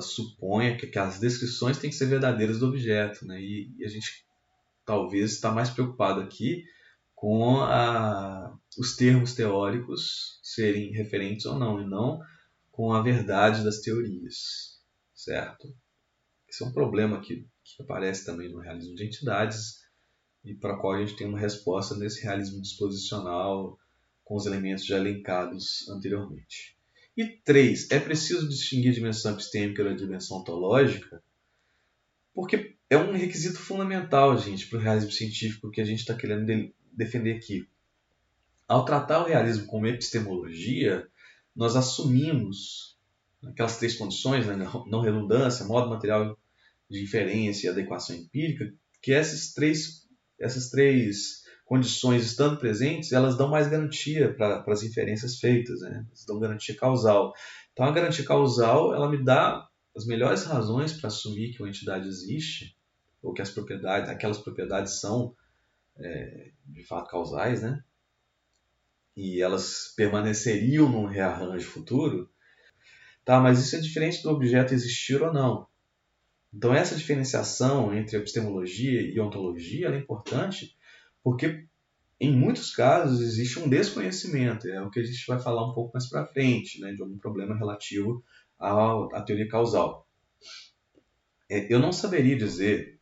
Speaker 1: supõe que as descrições têm que ser verdadeiras do objeto, né, e a gente talvez está mais preocupado aqui com os termos teóricos serem referentes ou não, e não com a verdade das teorias, certo? Esse é um problema que aparece também no realismo de entidades e para o qual a gente tem uma resposta nesse realismo disposicional com os elementos já elencados anteriormente. E 3. É preciso distinguir a dimensão epistêmica da dimensão ontológica, porque é um requisito fundamental, gente, para o realismo científico que a gente está querendo defender aqui. Ao tratar o realismo como epistemologia, nós assumimos aquelas 3 condições, né, não redundância, modo material de inferência e adequação empírica, que essas três condições estando presentes, elas dão mais garantia para as inferências feitas, né? Elas dão garantia causal. Então, a garantia causal, ela me dá as melhores razões para assumir que uma entidade existe, ou que aquelas propriedades são, de fato, causais, né? E elas permaneceriam num rearranjo futuro, tá? Mas isso é diferente do objeto existir ou não. Então, essa diferenciação entre epistemologia e ontologia é importante porque, em muitos casos, existe um desconhecimento. É o que a gente vai falar um pouco mais para frente, né, de algum problema relativo à teoria causal. Eu não saberia dizer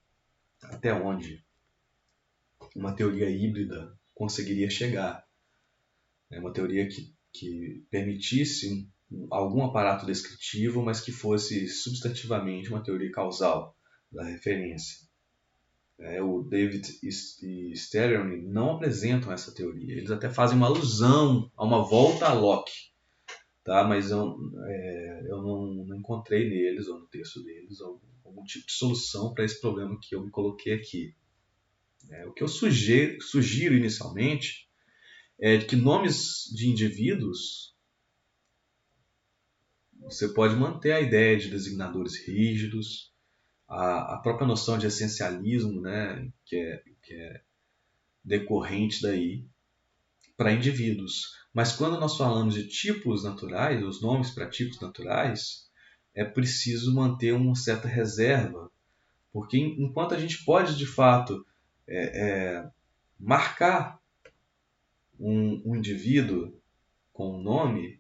Speaker 1: até onde uma teoria híbrida conseguiria chegar. É uma teoria que permitisse algum aparato descritivo, mas que fosse substantivamente uma teoria causal da referência. O David e Sterling não apresentam essa teoria. Eles até fazem uma alusão a uma volta a Locke, tá? Mas eu não encontrei neles, ou no texto deles, algum tipo de solução para esse problema que eu me coloquei aqui. O que eu sugiro inicialmente é que nomes de indivíduos, você pode manter a ideia de designadores rígidos, a própria noção de essencialismo, né, que é decorrente daí, para indivíduos. Mas quando nós falamos de tipos naturais, os nomes para tipos naturais, é preciso manter uma certa reserva, porque enquanto a gente pode, de fato, marcar um indivíduo com um nome,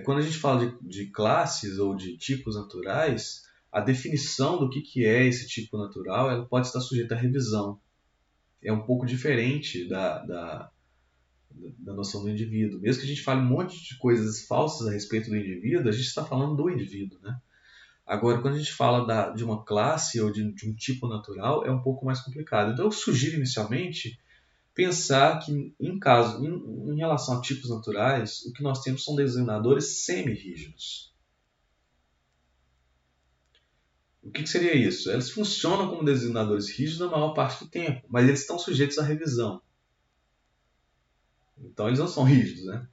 Speaker 1: quando a gente fala de classes ou de tipos naturais, a definição do que é esse tipo natural ela pode estar sujeita à revisão. É um pouco diferente da noção do indivíduo. Mesmo que a gente fale um monte de coisas falsas a respeito do indivíduo, a gente está falando do indivíduo, né? Agora, quando a gente fala de uma classe ou de um tipo natural, é um pouco mais complicado. Então, eu sugiro inicialmente pensar que, em relação a tipos naturais, o que nós temos são designadores semi-rígidos. O que seria isso? Eles funcionam como designadores rígidos na maior parte do tempo, mas eles estão sujeitos à revisão. Então, eles não são rígidos, né?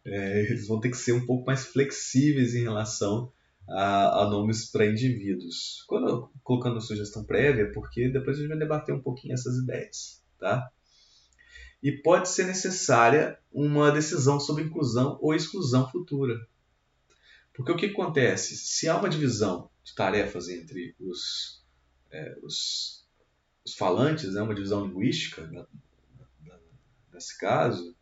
Speaker 1: Eles vão ter que ser um pouco mais flexíveis em relação a nomes para indivíduos. Quando eu colocando a sugestão prévia, porque depois a gente vai debater um pouquinho essas ideias, tá? E pode ser necessária uma decisão sobre inclusão ou exclusão futura. Porque o que acontece? Se há uma divisão de tarefas entre os falantes, né, uma divisão linguística, nesse caso,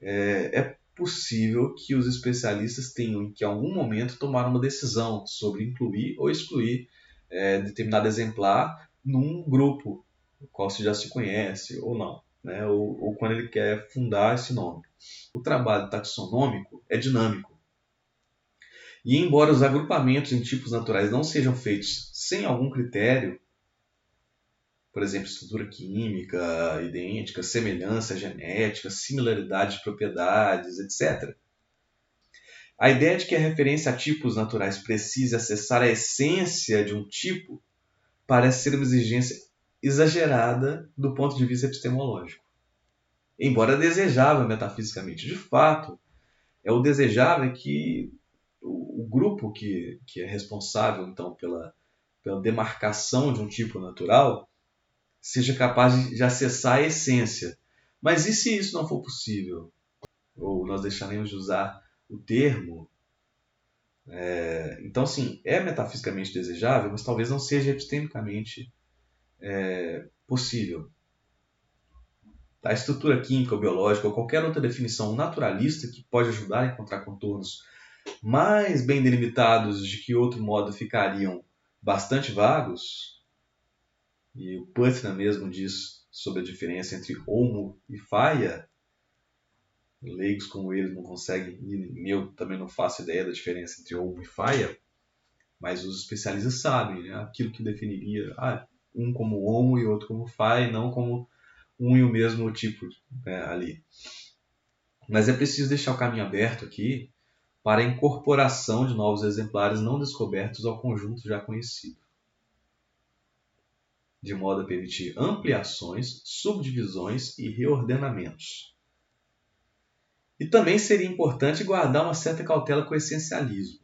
Speaker 1: é possível que os especialistas tenham que, em algum momento, tomar uma decisão sobre incluir ou excluir determinado exemplar num grupo, o qual já se conhece ou não, né? ou quando ele quer fundar esse nome. O trabalho taxonômico é dinâmico. E embora os agrupamentos em tipos naturais não sejam feitos sem algum critério, por exemplo, estrutura química idêntica, semelhança genética, similaridade de propriedades, etc. A ideia de que a referência a tipos naturais precise acessar a essência de um tipo parece ser uma exigência exagerada do ponto de vista epistemológico. Embora desejável metafisicamente, de fato, o desejável é que o grupo que é responsável então pela demarcação de um tipo natural seja capaz de acessar a essência. Mas e se isso não for possível? Ou nós deixaremos de usar o termo? Então, sim, é metafisicamente desejável, mas talvez não seja epistemicamente possível. A estrutura química ou biológica ou qualquer outra definição naturalista que pode ajudar a encontrar contornos mais bem delimitados de que outro modo ficariam bastante vagos, e o Putnam mesmo diz sobre a diferença entre homo e faia. Leigos como eles não conseguem, e eu também não faço ideia da diferença entre homo e faia, mas os especialistas sabem, né? Aquilo que definiria um como homo e outro como faia, e não como um e o mesmo tipo, né, ali. Mas é preciso deixar o caminho aberto aqui para a incorporação de novos exemplares não descobertos ao conjunto já conhecido. de modo a permitir ampliações, subdivisões e reordenamentos. E também seria importante guardar uma certa cautela com o essencialismo,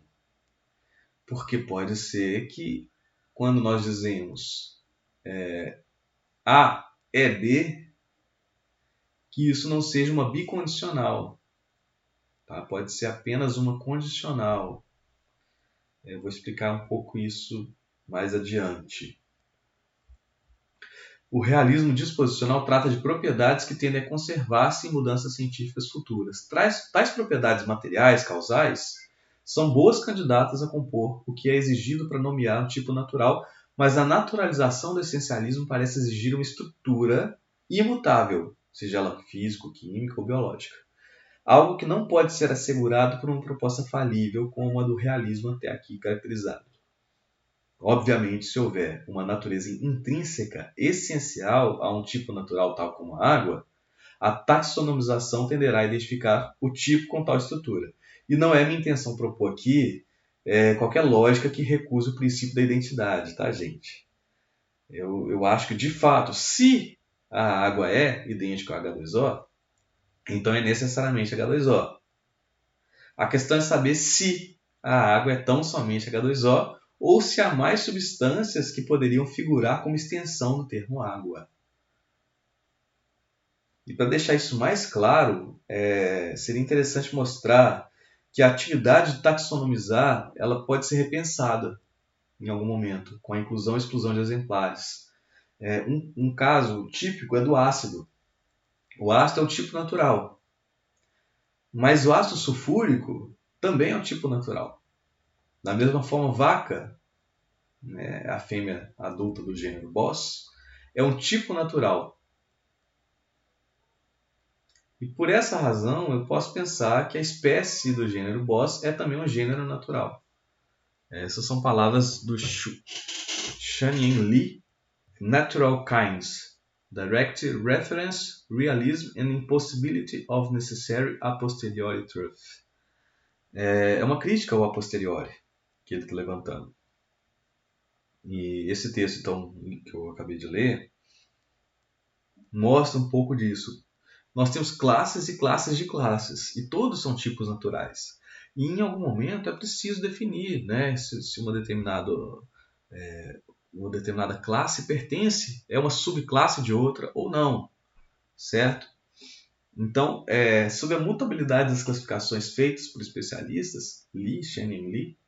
Speaker 1: porque pode ser que, quando nós dizemos A é B, que isso não seja uma bicondicional. Tá? Pode ser apenas uma condicional. Eu vou explicar um pouco isso mais adiante. O realismo disposicional trata de propriedades que tendem a conservar-se em mudanças científicas futuras. Tais propriedades materiais, causais, são boas candidatas a compor o que é exigido para nomear um tipo natural, mas a naturalização do essencialismo parece exigir uma estrutura imutável, seja ela físico, química ou biológica. Algo que não pode ser assegurado por uma proposta falível como a do realismo até aqui caracterizado. Obviamente, se houver uma natureza intrínseca essencial a um tipo natural tal como a água, a taxonomização tenderá a identificar o tipo com tal estrutura. E não é minha intenção propor aqui qualquer lógica que recuse o princípio da identidade, tá, gente? Eu acho que, de fato, se a água é idêntica ao H2O, então é necessariamente H2O. A questão é saber se a água é tão somente H2O ou se há mais substâncias que poderiam figurar como extensão do termo água. E para deixar isso mais claro, seria interessante mostrar que a atividade de taxonomizar ela pode ser repensada em algum momento, com a inclusão e exclusão de exemplares. Um caso típico é do ácido. O ácido é um tipo natural, mas o ácido sulfúrico também é um tipo natural. Da mesma forma, vaca, a fêmea adulta do gênero Bos, é um tipo natural. E por essa razão, eu posso pensar que a espécie do gênero Bos é também um gênero natural. Essas são palavras do Shanyin Li, Natural Kinds, Direct Reference, Realism and Impossibility of Necessary A Posteriori Truth. É uma crítica ao a posteriori que ele está levantando. E esse texto, então, que eu acabei de ler, mostra um pouco disso. Nós temos classes e classes de classes, e todos são tipos naturais. E em algum momento é preciso definir, né, se uma determinada classe pertence, é uma subclasse de outra ou não, certo? Então, sobre a mutabilidade das classificações feitas por especialistas, Shannon Lee,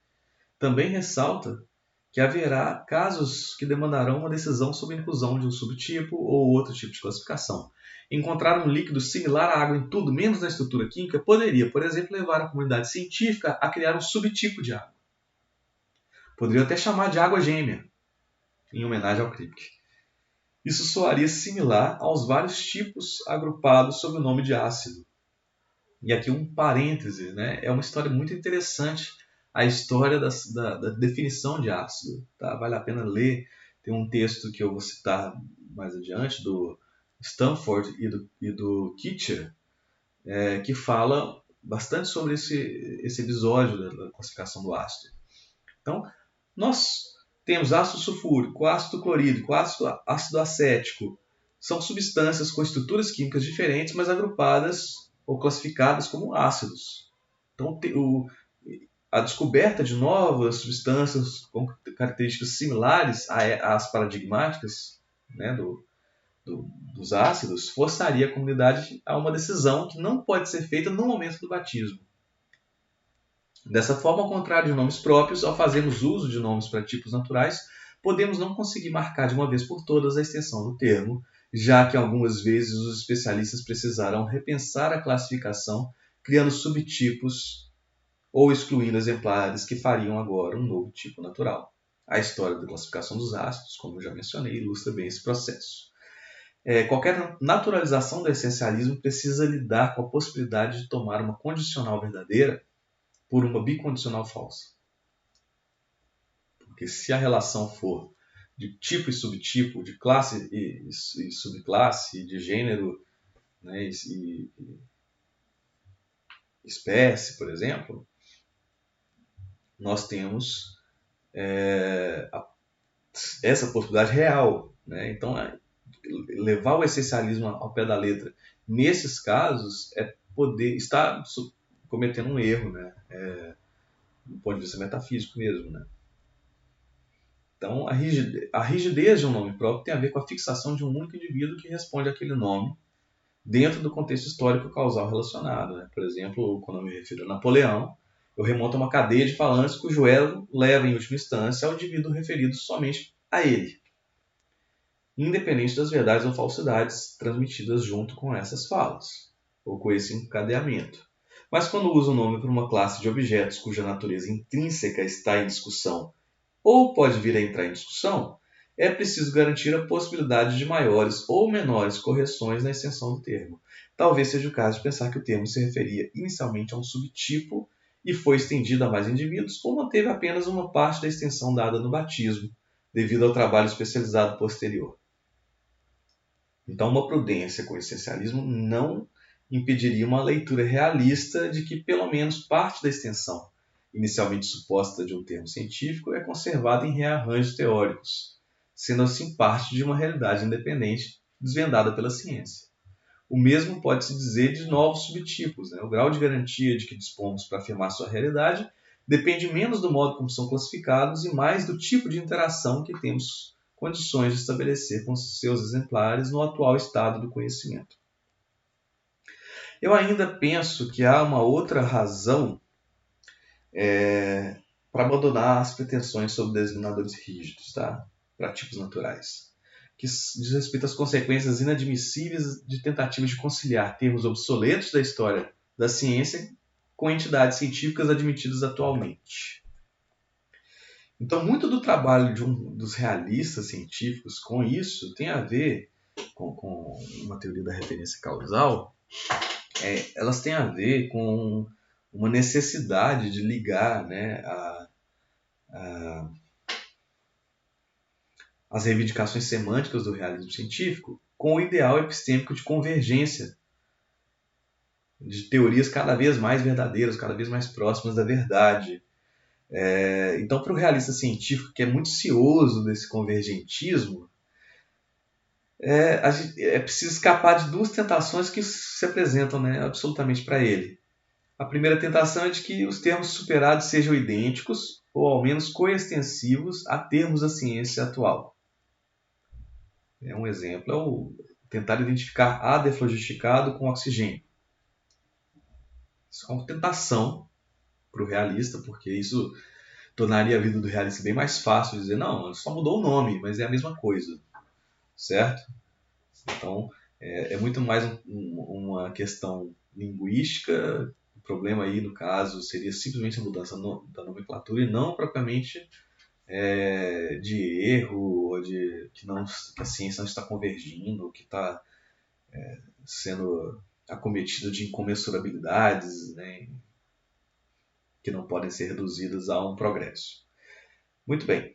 Speaker 1: também ressalta que haverá casos que demandarão uma decisão sobre a inclusão de um subtipo ou outro tipo de classificação. Encontrar um líquido similar à água em tudo, menos na estrutura química, poderia, por exemplo, levar a comunidade científica a criar um subtipo de água. Poderia até chamar de água gêmea, em homenagem ao Kripke. Isso soaria similar aos vários tipos agrupados sob o nome de ácido. E aqui um parêntese, né? É uma história muito interessante, a história da definição de ácido. Tá? Vale a pena ler. Tem um texto que eu vou citar mais adiante, do Stanford e do Kitcher, que fala bastante sobre esse episódio da classificação do ácido. Então, nós temos ácido sulfúrico, ácido clorídrico, ácido acético. São substâncias com estruturas químicas diferentes, mas agrupadas ou classificadas como ácidos. Então, a descoberta de novas substâncias com características similares às paradigmáticas, né, dos ácidos, forçaria a comunidade a uma decisão que não pode ser feita no momento do batismo. Dessa forma, ao contrário de nomes próprios, ao fazermos uso de nomes para tipos naturais, podemos não conseguir marcar de uma vez por todas a extensão do termo, já que algumas vezes os especialistas precisarão repensar a classificação, criando subtipos ou excluindo exemplares que fariam agora um novo tipo natural. A história da classificação dos ácidos, como eu já mencionei, ilustra bem esse processo. Qualquer naturalização do essencialismo precisa lidar com a possibilidade de tomar uma condicional verdadeira por uma bicondicional falsa. Porque se a relação for de tipo e subtipo, de classe e subclasse, de gênero, né, e espécie, por exemplo, nós temos essa possibilidade real né? Então, levar o essencialismo ao pé da letra, nesses casos, é poder estar cometendo um erro, né? Do ponto de vista metafísico mesmo, né? Então, a rigidez de um nome próprio tem a ver com a fixação de um único indivíduo que responde àquele nome dentro do contexto histórico causal relacionado, né? Por exemplo, quando eu me refiro a Napoleão, eu remonto a uma cadeia de falantes cujo elo leva, em última instância, ao indivíduo referido somente a ele, independente das verdades ou falsidades transmitidas junto com essas falas, ou com esse encadeamento. Mas quando usa o nome para uma classe de objetos cuja natureza intrínseca está em discussão ou pode vir a entrar em discussão, é preciso garantir a possibilidade de maiores ou menores correções na extensão do termo. Talvez seja o caso de pensar que o termo se referia inicialmente a um subtipo e foi estendido a mais indivíduos, ou manteve apenas uma parte da extensão dada no batismo, devido ao trabalho especializado posterior. Então, uma prudência com o essencialismo não impediria uma leitura realista de que pelo menos parte da extensão inicialmente suposta de um termo científico é conservada em rearranjos teóricos, sendo assim parte de uma realidade independente desvendada pela ciência. O mesmo pode-se dizer de novos subtipos, né? O grau de garantia de que dispomos para afirmar sua realidade depende menos do modo como são classificados e mais do tipo de interação que temos condições de estabelecer com seus exemplares no atual estado do conhecimento. Eu ainda penso que há uma outra razão para abandonar as pretensões sobre designadores rígidos, tá? Para tipos naturais, que diz respeito às consequências inadmissíveis de tentativas de conciliar termos obsoletos da história da ciência com entidades científicas admitidas atualmente. Então, muito do trabalho dos realistas científicos com isso tem a ver com uma teoria da referência causal. Elas têm a ver com uma necessidade de ligar, né, as reivindicações semânticas do realismo científico com o ideal epistêmico de convergência de teorias cada vez mais verdadeiras, cada vez mais próximas da verdade. Então, para o realista científico, que é muito cioso desse convergentismo, é preciso escapar de duas tentações que se apresentam, né, absolutamente para ele. A primeira tentação é de que os termos superados sejam idênticos, ou ao menos coextensivos, a termos da ciência atual. Um exemplo é o tentar identificar ar deflogistificado com oxigênio. Isso é uma tentação para o realista, porque isso tornaria a vida do realista bem mais fácil, dizer, não, só mudou o nome, mas é a mesma coisa, certo? Então, é muito mais uma questão linguística. O problema aí, no caso, seria simplesmente a mudança da nomenclatura e não propriamente de erro, ou que a ciência não está convergindo, que está sendo acometido de incomensurabilidades, né, que não podem ser reduzidas a um progresso. Muito bem.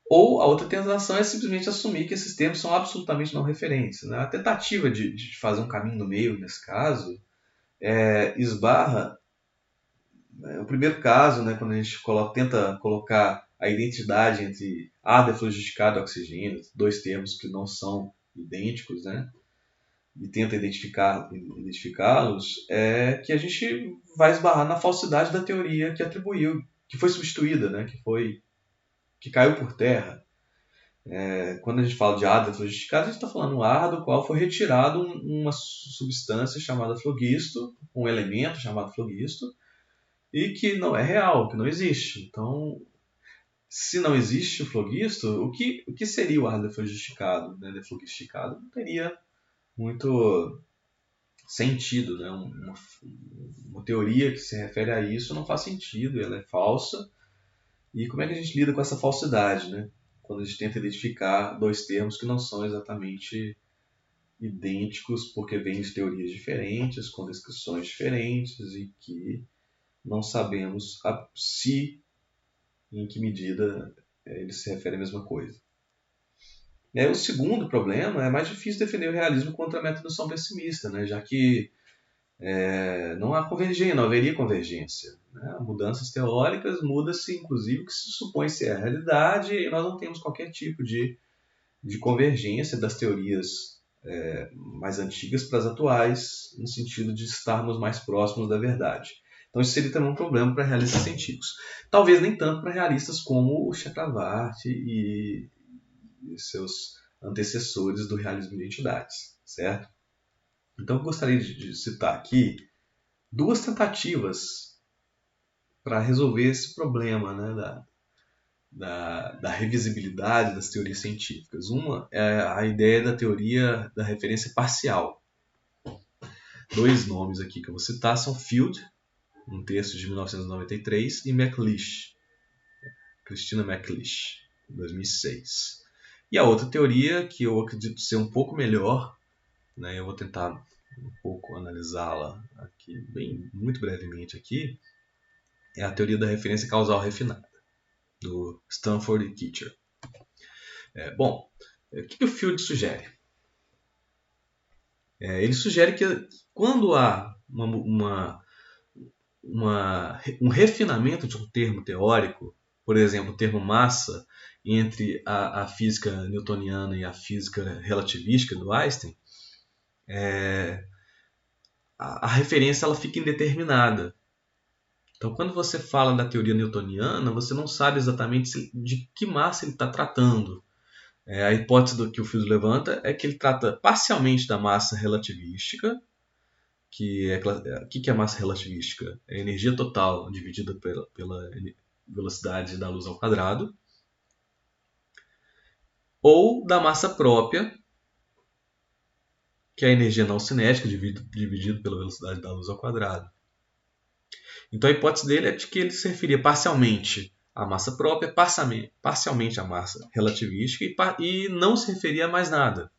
Speaker 1: Ou a outra tentação é simplesmente assumir que esses termos são absolutamente não referentes, né? A tentativa de fazer um caminho no meio, nesse caso, esbarra. O primeiro caso, né, quando a gente tenta colocar a identidade entre ar deflogistificado e oxigênio, dois termos que não são idênticos, né, e tenta identificá-los, é que a gente vai esbarrar na falsidade da teoria que atribuiu, que foi substituída, né, que caiu por terra. Quando a gente fala de ar deflogistificado, a gente está falando um ar do qual foi retirado uma substância chamada flogisto, um elemento chamado flogisto, e que não é real, que não existe. Então, se não existe o flogisto, o que seria o ar deflogistificado? Né? Deflogistificado não teria muito sentido. Né? Uma teoria que se refere a isso não faz sentido, ela é falsa. E como é que a gente lida com essa falsidade, né? Quando a gente tenta identificar dois termos que não são exatamente idênticos, porque vêm de teorias diferentes, com descrições diferentes, e que não sabemos se e em que medida eles se referem à mesma coisa. E aí, o segundo problema é mais difícil defender o realismo contra a meta-indução pessimista, né? Já que não haveria convergência. Né? Mudanças teóricas muda-se, inclusive, o que se supõe ser a realidade, e nós não temos qualquer tipo de de convergência das teorias mais antigas para as atuais, no sentido de estarmos mais próximos da verdade. Então isso seria também um problema para realistas científicos. Talvez nem tanto para realistas como o Chakravarti e seus antecessores do realismo de entidades, certo? Então eu gostaria de citar aqui duas tentativas para resolver esse problema, né, da revisibilidade das teorias científicas. Uma é a ideia da teoria da referência parcial. Dois nomes aqui que eu vou citar são Field, um texto de 1993, e MacLeish, Christina MacLeish, 2006. E a outra teoria, que eu acredito ser um pouco melhor, né, eu vou tentar um pouco analisá-la aqui, muito brevemente aqui, é a teoria da referência causal refinada, do Stanford e Kitcher. Bom, o que o Field sugere? Ele sugere que quando há um refinamento de um termo teórico, por exemplo, o termo massa, entre a física newtoniana e a física relativística do Einstein, a referência ela fica indeterminada. Então, quando você fala da teoria newtoniana, você não sabe exatamente de que massa ele está tratando. A hipótese que o Field levanta é que ele trata parcialmente da massa relativística, que é a massa relativística? É a energia total dividida pela velocidade da luz ao quadrado, ou da massa própria, que é a energia não cinética dividido pela velocidade da luz ao quadrado. Então a hipótese dele é de que ele se referia parcialmente à massa própria, parcialmente à massa relativística e não se referia a mais nada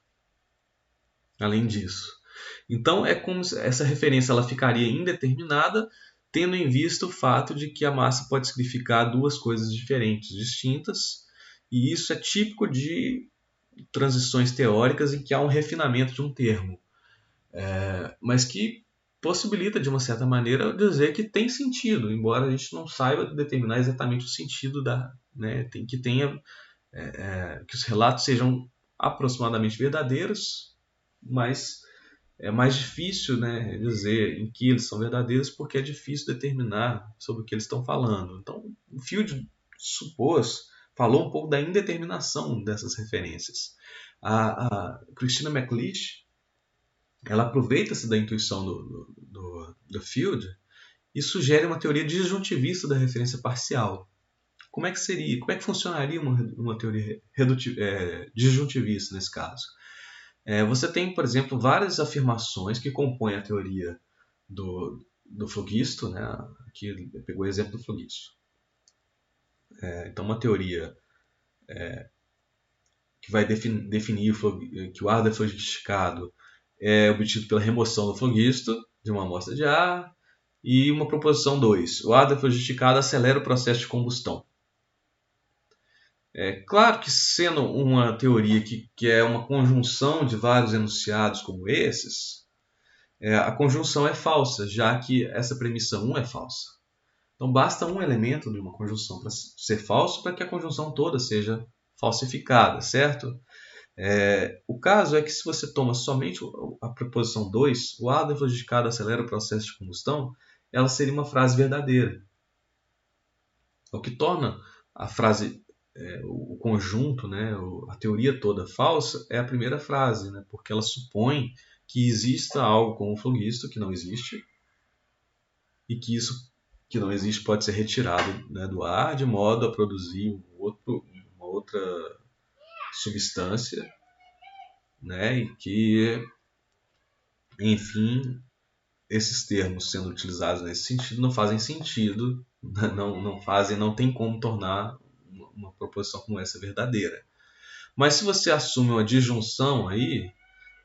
Speaker 1: além disso. Então é como se essa referência ela ficaria indeterminada, tendo em vista o fato de que a massa pode significar duas coisas diferentes, distintas, e isso é típico de transições teóricas em que há um refinamento de um termo, mas que possibilita, de uma certa maneira, dizer que tem sentido, embora a gente não saiba determinar exatamente o sentido que os relatos sejam aproximadamente verdadeiros, mas é mais difícil, né, dizer em que eles são verdadeiros, porque é difícil determinar sobre o que eles estão falando. Então, o Field falou um pouco da indeterminação dessas referências. A Christina MacLeish, ela aproveita-se da intuição do Field e sugere uma teoria disjuntivista da referência parcial. Como é que funcionaria uma teoria disjuntivista nesse caso? Você tem, por exemplo, várias afirmações que compõem a teoria do flogisto, né? Aqui ele pegou o exemplo do flogisto. Então, uma teoria que vai definir que o ar deflogistificado é obtido pela remoção do flogisto de uma amostra de ar, e uma proposição 2. O ar deflogistificado acelera o processo de combustão. Claro que sendo uma teoria que é uma conjunção de vários enunciados como esses, a conjunção é falsa, já que essa premissa 1 é falsa. Então basta um elemento de uma conjunção para ser falso para que a conjunção toda seja falsificada, certo? O caso é que se você toma somente a preposição 2, o ar deflogistificado acelera o processo de combustão, ela seria uma frase verdadeira. O que torna a frase, o conjunto, né, a teoria toda falsa, é a primeira frase, né, porque ela supõe que exista algo como o flogisto que não existe, e que isso que não existe pode ser retirado, né, do ar de modo a produzir uma outra substância, né, e que, enfim, esses termos sendo utilizados nesse sentido não fazem sentido, não tem como tornar uma proposição como essa verdadeira. Mas se você assume uma disjunção aí,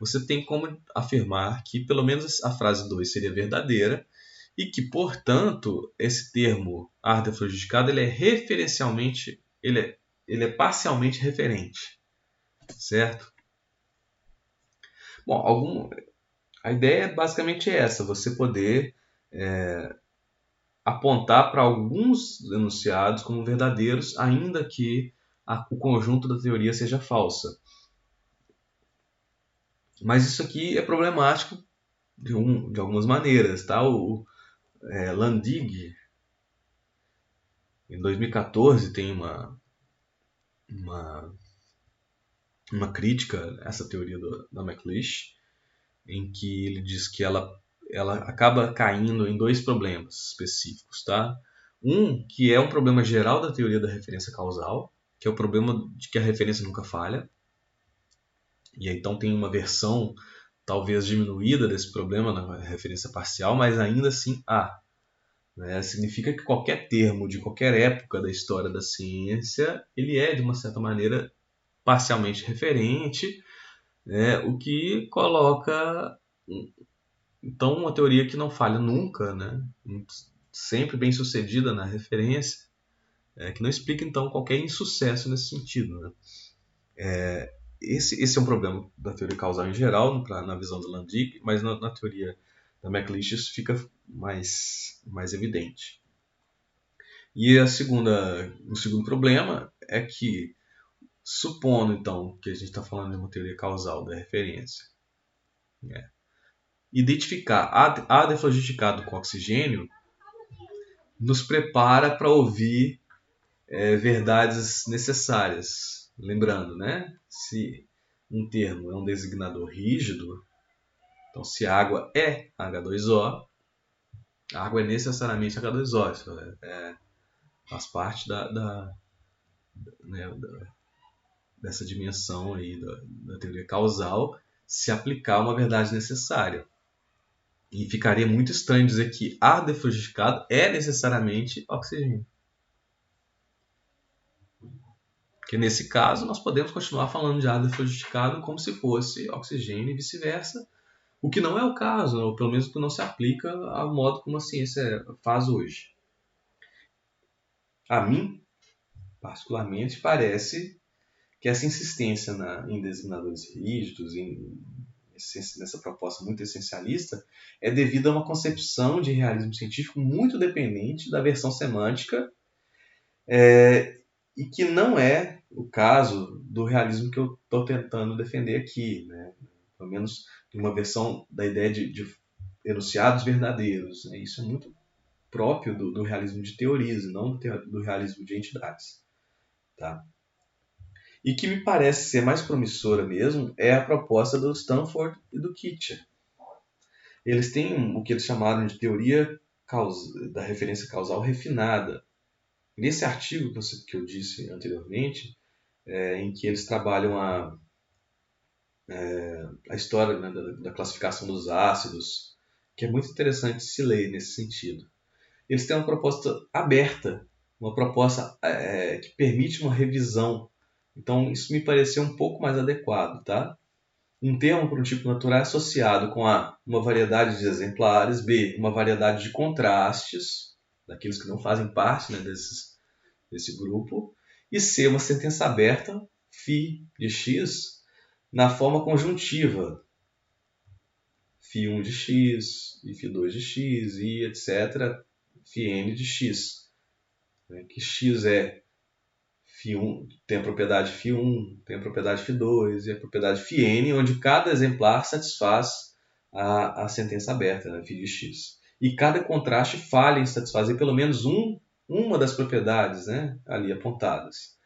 Speaker 1: você tem como afirmar que pelo menos a frase 2 seria verdadeira e que, portanto, esse termo ar deflogistificado ele é parcialmente referente, certo? Bom, a ideia é basicamente essa, você poder apontar para alguns enunciados como verdadeiros, ainda que o conjunto da teoria seja falsa. Mas isso aqui é problemático de algumas maneiras, tá? Landig, em 2014, tem uma, uma crítica a essa teoria da McLeish, em que ele diz que ela acaba caindo em dois problemas específicos, tá? Um, que é um problema geral da teoria da referência causal, que é o problema de que a referência nunca falha. E aí, então tem uma versão talvez diminuída desse problema na referência parcial, mas ainda assim há. Né? Significa que qualquer termo de qualquer época da história da ciência, ele é, de uma certa maneira, parcialmente referente, né? O que coloca, então, uma teoria que não falha nunca, né? Sempre bem sucedida na referência, que não explica, então, qualquer insucesso nesse sentido. Né? Esse é um problema da teoria causal em geral, na visão do Landig, mas na teoria da McLeish isso fica mais evidente. E o segundo problema é que, supondo então que a gente está falando de uma teoria causal da referência, né, identificar A deflogiticado com oxigênio nos prepara para ouvir verdades necessárias. Lembrando, né, se um termo é um designador rígido, então se a água é H2O, a água é necessariamente H2O. Isso faz parte né, dessa dimensão aí da teoria causal, se aplicar uma verdade necessária. E ficaria muito estranho dizer que ar deflugidificado é necessariamente oxigênio. Porque nesse caso nós podemos continuar falando de ar deflugidificado como se fosse oxigênio e vice-versa, o que não é o caso, ou pelo menos que não se aplica ao modo como a ciência faz hoje. A mim, particularmente, parece que essa insistência em designadores rígidos, nessa proposta muito essencialista, é devido a uma concepção de realismo científico muito dependente da versão semântica, e que não é o caso do realismo que eu estou tentando defender aqui, né? Pelo menos de uma versão da ideia de enunciados verdadeiros. Né? Isso é muito próprio do realismo de teorias, e não do realismo de entidades. Tá? E que me parece ser mais promissora mesmo é a proposta do Stanford e do Kitcher. Eles têm o que eles chamaram de teoria da referência causal refinada. Nesse artigo que eu disse anteriormente, em que eles trabalham a história, né, da classificação dos ácidos, que é muito interessante se ler nesse sentido. Eles têm uma proposta aberta, uma proposta que permite uma revisão. Então, isso me pareceu um pouco mais adequado, tá? Um termo para um tipo natural é associado com A, uma variedade de exemplares, B, uma variedade de contrastes, daqueles que não fazem parte, né, desse grupo, e C, uma sentença aberta, φ de x, na forma conjuntiva, φ1 de x, e φ2 de x, e etc., φn de x. Que x é φ1, tem a propriedade φ1, tem a propriedade φ2 e a propriedade φn, onde cada exemplar satisfaz a sentença aberta, né, φ de x. E cada contraste falha em satisfazer pelo menos uma das propriedades, né, ali apontadas.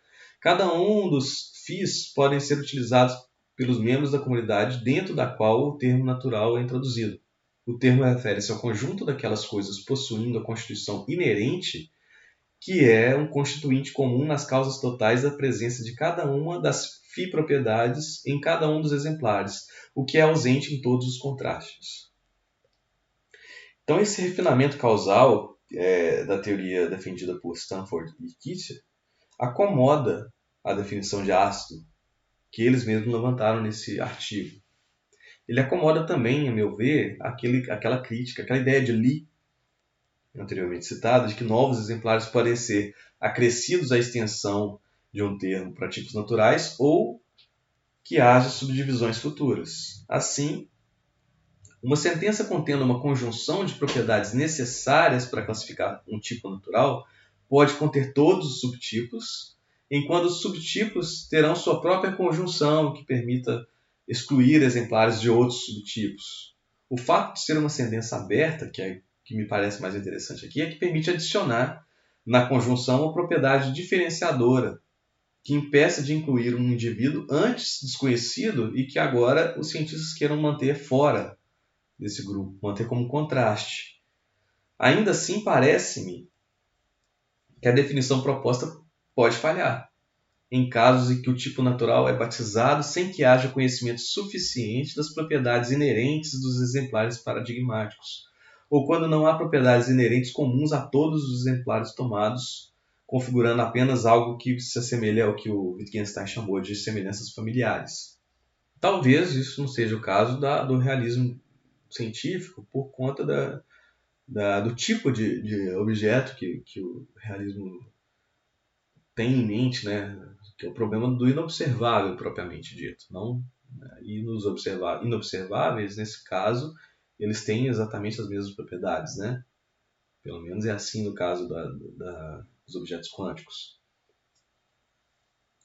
Speaker 1: Cada um dos φs podem ser utilizados pelos membros da comunidade dentro da qual o termo natural é introduzido. O termo refere-se ao conjunto daquelas coisas possuindo a constituição inerente, que é um constituinte comum nas causas totais da presença de cada uma das φ-propriedades em cada um dos exemplares, o que é ausente em todos os contrastes. Então, esse refinamento causal da teoria defendida por Stanford e Kitcher acomoda a definição de ácido que eles mesmos levantaram nesse artigo. Ele acomoda também, a meu ver, aquela crítica, aquela ideia de Lee, anteriormente citada, de que novos exemplares podem ser acrescidos à extensão de um termo para tipos naturais ou que haja subdivisões futuras. Assim, uma sentença contendo uma conjunção de propriedades necessárias para classificar um tipo natural pode conter todos os subtipos, enquanto os subtipos terão sua própria conjunção que permita excluir exemplares de outros subtipos. O fato de ser uma sentença aberta, que me parece mais interessante aqui, é que permite adicionar na conjunção uma propriedade diferenciadora que impeça de incluir um indivíduo antes desconhecido e que agora os cientistas queiram manter fora desse grupo, manter como contraste. Ainda assim, parece-me que a definição proposta pode falhar, em casos em que o tipo natural é batizado sem que haja conhecimento suficiente das propriedades inerentes dos exemplares paradigmáticos, ou quando não há propriedades inerentes comuns a todos os exemplares tomados, configurando apenas algo que se assemelha ao que o Wittgenstein chamou de semelhanças familiares. Talvez isso não seja o caso do realismo científico por conta do tipo de objeto que o realismo tem em mente, né? Que é o problema do inobservável propriamente dito. Não, né? E nos inobserváveis, nesse caso, eles têm exatamente as mesmas propriedades, né? Pelo menos é assim no caso dos objetos quânticos.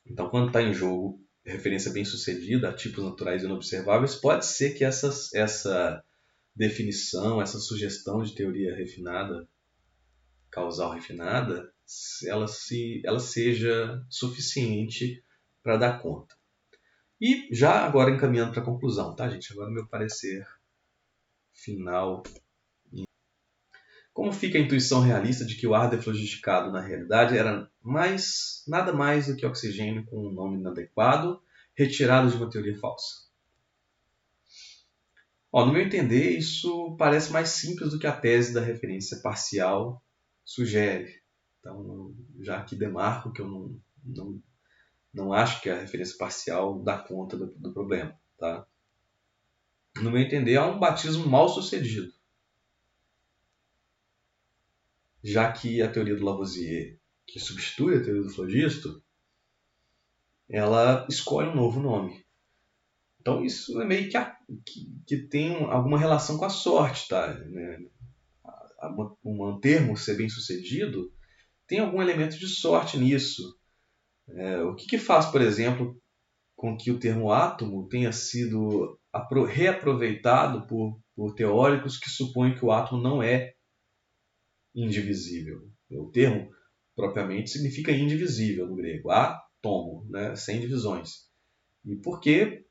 Speaker 1: Então, quando está em jogo referência bem sucedida a tipos naturais inobserváveis, pode ser que essa definição, essa sugestão de teoria refinada, causal refinada, ela seja suficiente para dar conta. E já agora encaminhando para a conclusão, tá, gente? Agora o meu parecer final. Como fica a intuição realista de que o ar deflogistificado na realidade era nada mais do que oxigênio com um nome inadequado, retirado de uma teoria falsa? No meu entender, isso parece mais simples do que a tese da referência parcial sugere. Então, já aqui demarco que eu não acho que a referência parcial dá conta do problema. Tá? No meu entender, há um batismo mal sucedido, já que a teoria do Lavoisier, que substitui a teoria do flogisto, ela escolhe um novo nome. Então, isso é meio que tem alguma relação com a sorte. Tá? Né? Um termo ser bem sucedido tem algum elemento de sorte nisso. O que faz, por exemplo, com que o termo átomo tenha sido reaproveitado por teóricos que supõem que o átomo não é indivisível? O termo propriamente significa indivisível no grego, átomo, né, sem divisões. E por que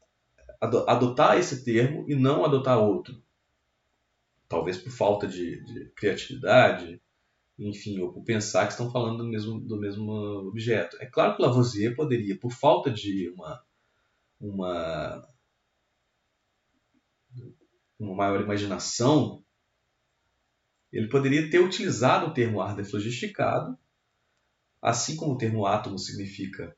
Speaker 1: adotar esse termo e não adotar outro? Talvez por falta de criatividade, enfim, ou por pensar que estão falando do mesmo objeto. É claro que Lavoisier poderia, por falta de uma maior imaginação, ele poderia ter utilizado o termo ar deflogistificado, assim como o termo átomo significa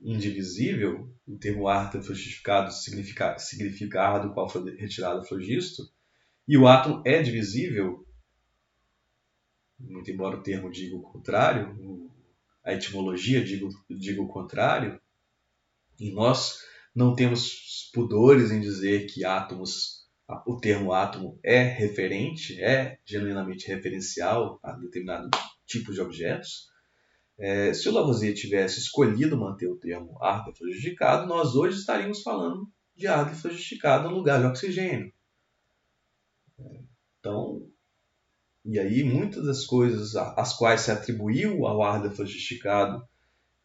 Speaker 1: indivisível, o termo ar deflogistificado significa ar do qual foi retirado o flogisto, e o átomo é divisível, muito embora o termo diga o contrário, a etimologia diga o contrário, e nós não temos pudores em dizer que o termo átomo é referente, é genuinamente referencial a determinado tipo de objetos. Se o Lavoisier tivesse escolhido manter o termo ar deflogistificado, nós hoje estaríamos falando de ar deflogistificado no lugar de oxigênio. Então, e aí muitas das coisas às quais se atribuiu ao ar deflogistificado,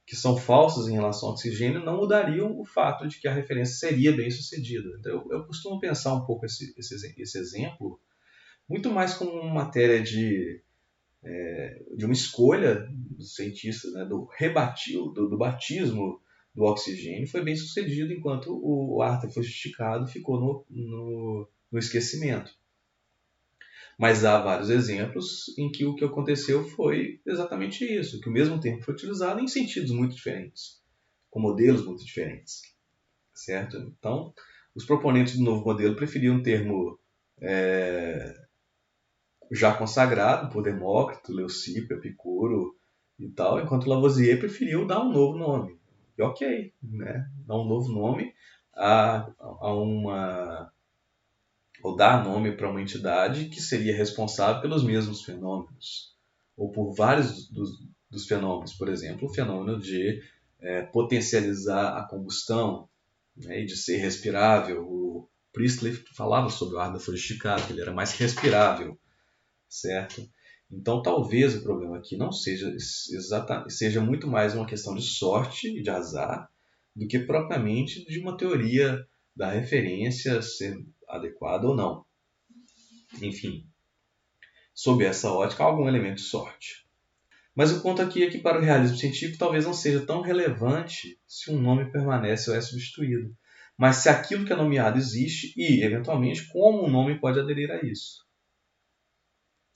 Speaker 1: que são falsas em relação ao oxigênio, não mudariam o fato de que a referência seria bem sucedida. Então, eu costumo pensar um pouco esse exemplo muito mais como uma matéria de uma escolha dos cientistas, né, do batismo do oxigênio foi bem sucedido, enquanto o ar deflogistificado ficou no esquecimento. Mas há vários exemplos em que o que aconteceu foi exatamente isso, que o mesmo termo foi utilizado em sentidos muito diferentes, com modelos muito diferentes, certo? Então, os proponentes do novo modelo preferiam um termo já consagrado por Demócrito, Leucipo, Epicuro e tal, enquanto Lavoisier preferiu dar um novo nome. E ok, né? Dar um novo nome ou dar nome para uma entidade que seria responsável pelos mesmos fenômenos, ou por vários dos fenômenos. Por exemplo, o fenômeno de potencializar a combustão, né, e de ser respirável. O Priestley falava sobre o ácido fluoride, que ele era mais respirável, certo? Então talvez o problema aqui não seja seja muito mais uma questão de sorte e de azar do que propriamente de uma teoria da referência ser adequada ou não. Enfim, sob essa ótica, há algum elemento de sorte. Mas o ponto aqui é que para o realismo científico talvez não seja tão relevante se um nome permanece ou é substituído, mas se aquilo que é nomeado existe e, eventualmente, como um nome pode aderir a isso.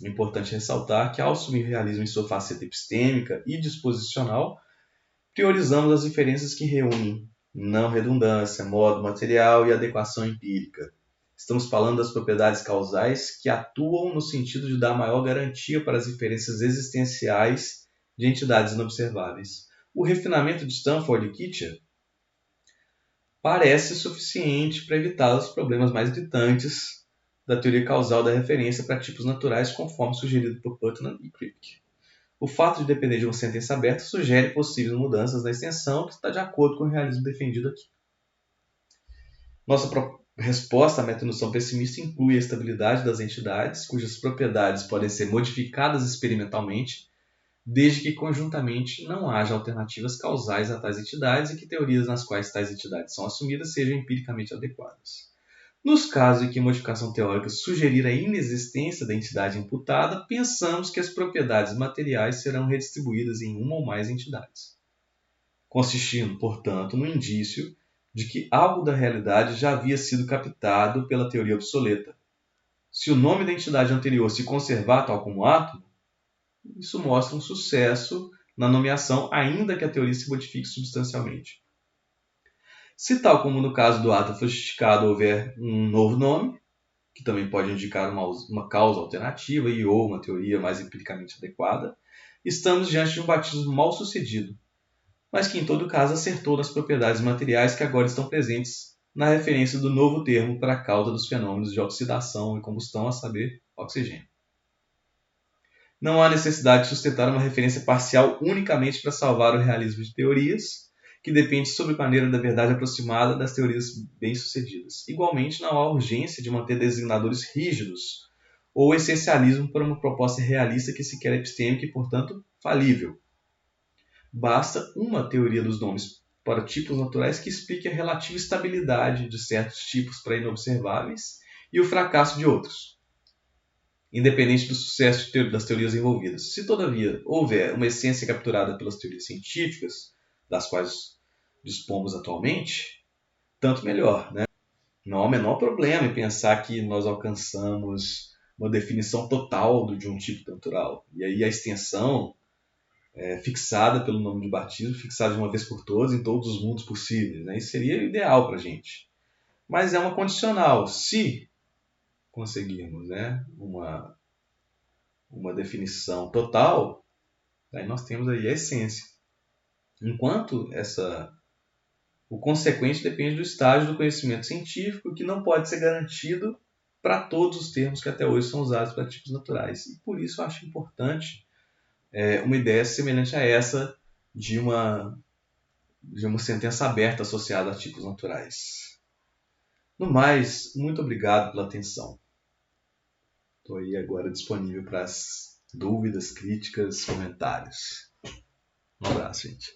Speaker 1: É importante ressaltar que, ao assumir o realismo em sua faceta epistêmica e disposicional, priorizamos as diferenças que reúnem não redundância, modo material e adequação empírica. Estamos falando das propriedades causais que atuam no sentido de dar maior garantia para as inferências existenciais de entidades inobserváveis. O refinamento de Stanford e Kitcher parece suficiente para evitar os problemas mais gritantes da teoria causal da referência para tipos naturais, conforme sugerido por Putnam e Crick. O fato de depender de uma sentença aberta sugere possíveis mudanças na extensão que está de acordo com o realismo defendido aqui. Nossa resposta à meta-indução pessimista inclui a estabilidade das entidades, cujas propriedades podem ser modificadas experimentalmente, desde que conjuntamente não haja alternativas causais a tais entidades e que teorias nas quais tais entidades são assumidas sejam empiricamente adequadas. Nos casos em que a modificação teórica sugerir a inexistência da entidade imputada, pensamos que as propriedades materiais serão redistribuídas em uma ou mais entidades, consistindo, portanto, no indício de que algo da realidade já havia sido captado pela teoria obsoleta. Se o nome da entidade anterior se conservar tal como átomo, isso mostra um sucesso na nomeação, ainda que a teoria se modifique substancialmente. Se, tal como no caso do átomo sofisticado, houver um novo nome, que também pode indicar uma causa alternativa e ou uma teoria mais empiricamente adequada, estamos diante de um batismo mal sucedido, mas que em todo caso acertou nas propriedades materiais que agora estão presentes na referência do novo termo para a causa dos fenômenos de oxidação e combustão, a saber, oxigênio. Não há necessidade de sustentar uma referência parcial unicamente para salvar o realismo de teorias, que depende sobremaneira da verdade aproximada das teorias bem-sucedidas. Igualmente, não há urgência de manter designadores rígidos ou essencialismo para uma proposta realista que se quer epistêmica e, portanto, falível. Basta uma teoria dos nomes para tipos naturais que explique a relativa estabilidade de certos tipos para inobserváveis e o fracasso de outros, independente do sucesso das teorias envolvidas. Se, todavia, houver uma essência capturada pelas teorias científicas, das quais dispomos atualmente, tanto melhor, né? Não há o menor problema em pensar que nós alcançamos uma definição total de um tipo natural. E aí a extensão fixada pelo nome de batismo, fixada de uma vez por todas em todos os mundos possíveis, né? Isso seria o ideal para a gente. Mas é uma condicional. Se conseguirmos, né, uma definição total, aí nós temos aí a essência. Enquanto o consequente depende do estágio do conhecimento científico, que não pode ser garantido para todos os termos que até hoje são usados para tipos naturais. E por isso eu acho importante uma ideia semelhante a essa de uma sentença aberta associada a tipos naturais. No mais, muito obrigado pela atenção. Estou aí agora disponível para as dúvidas, críticas, comentários. Um abraço, gente.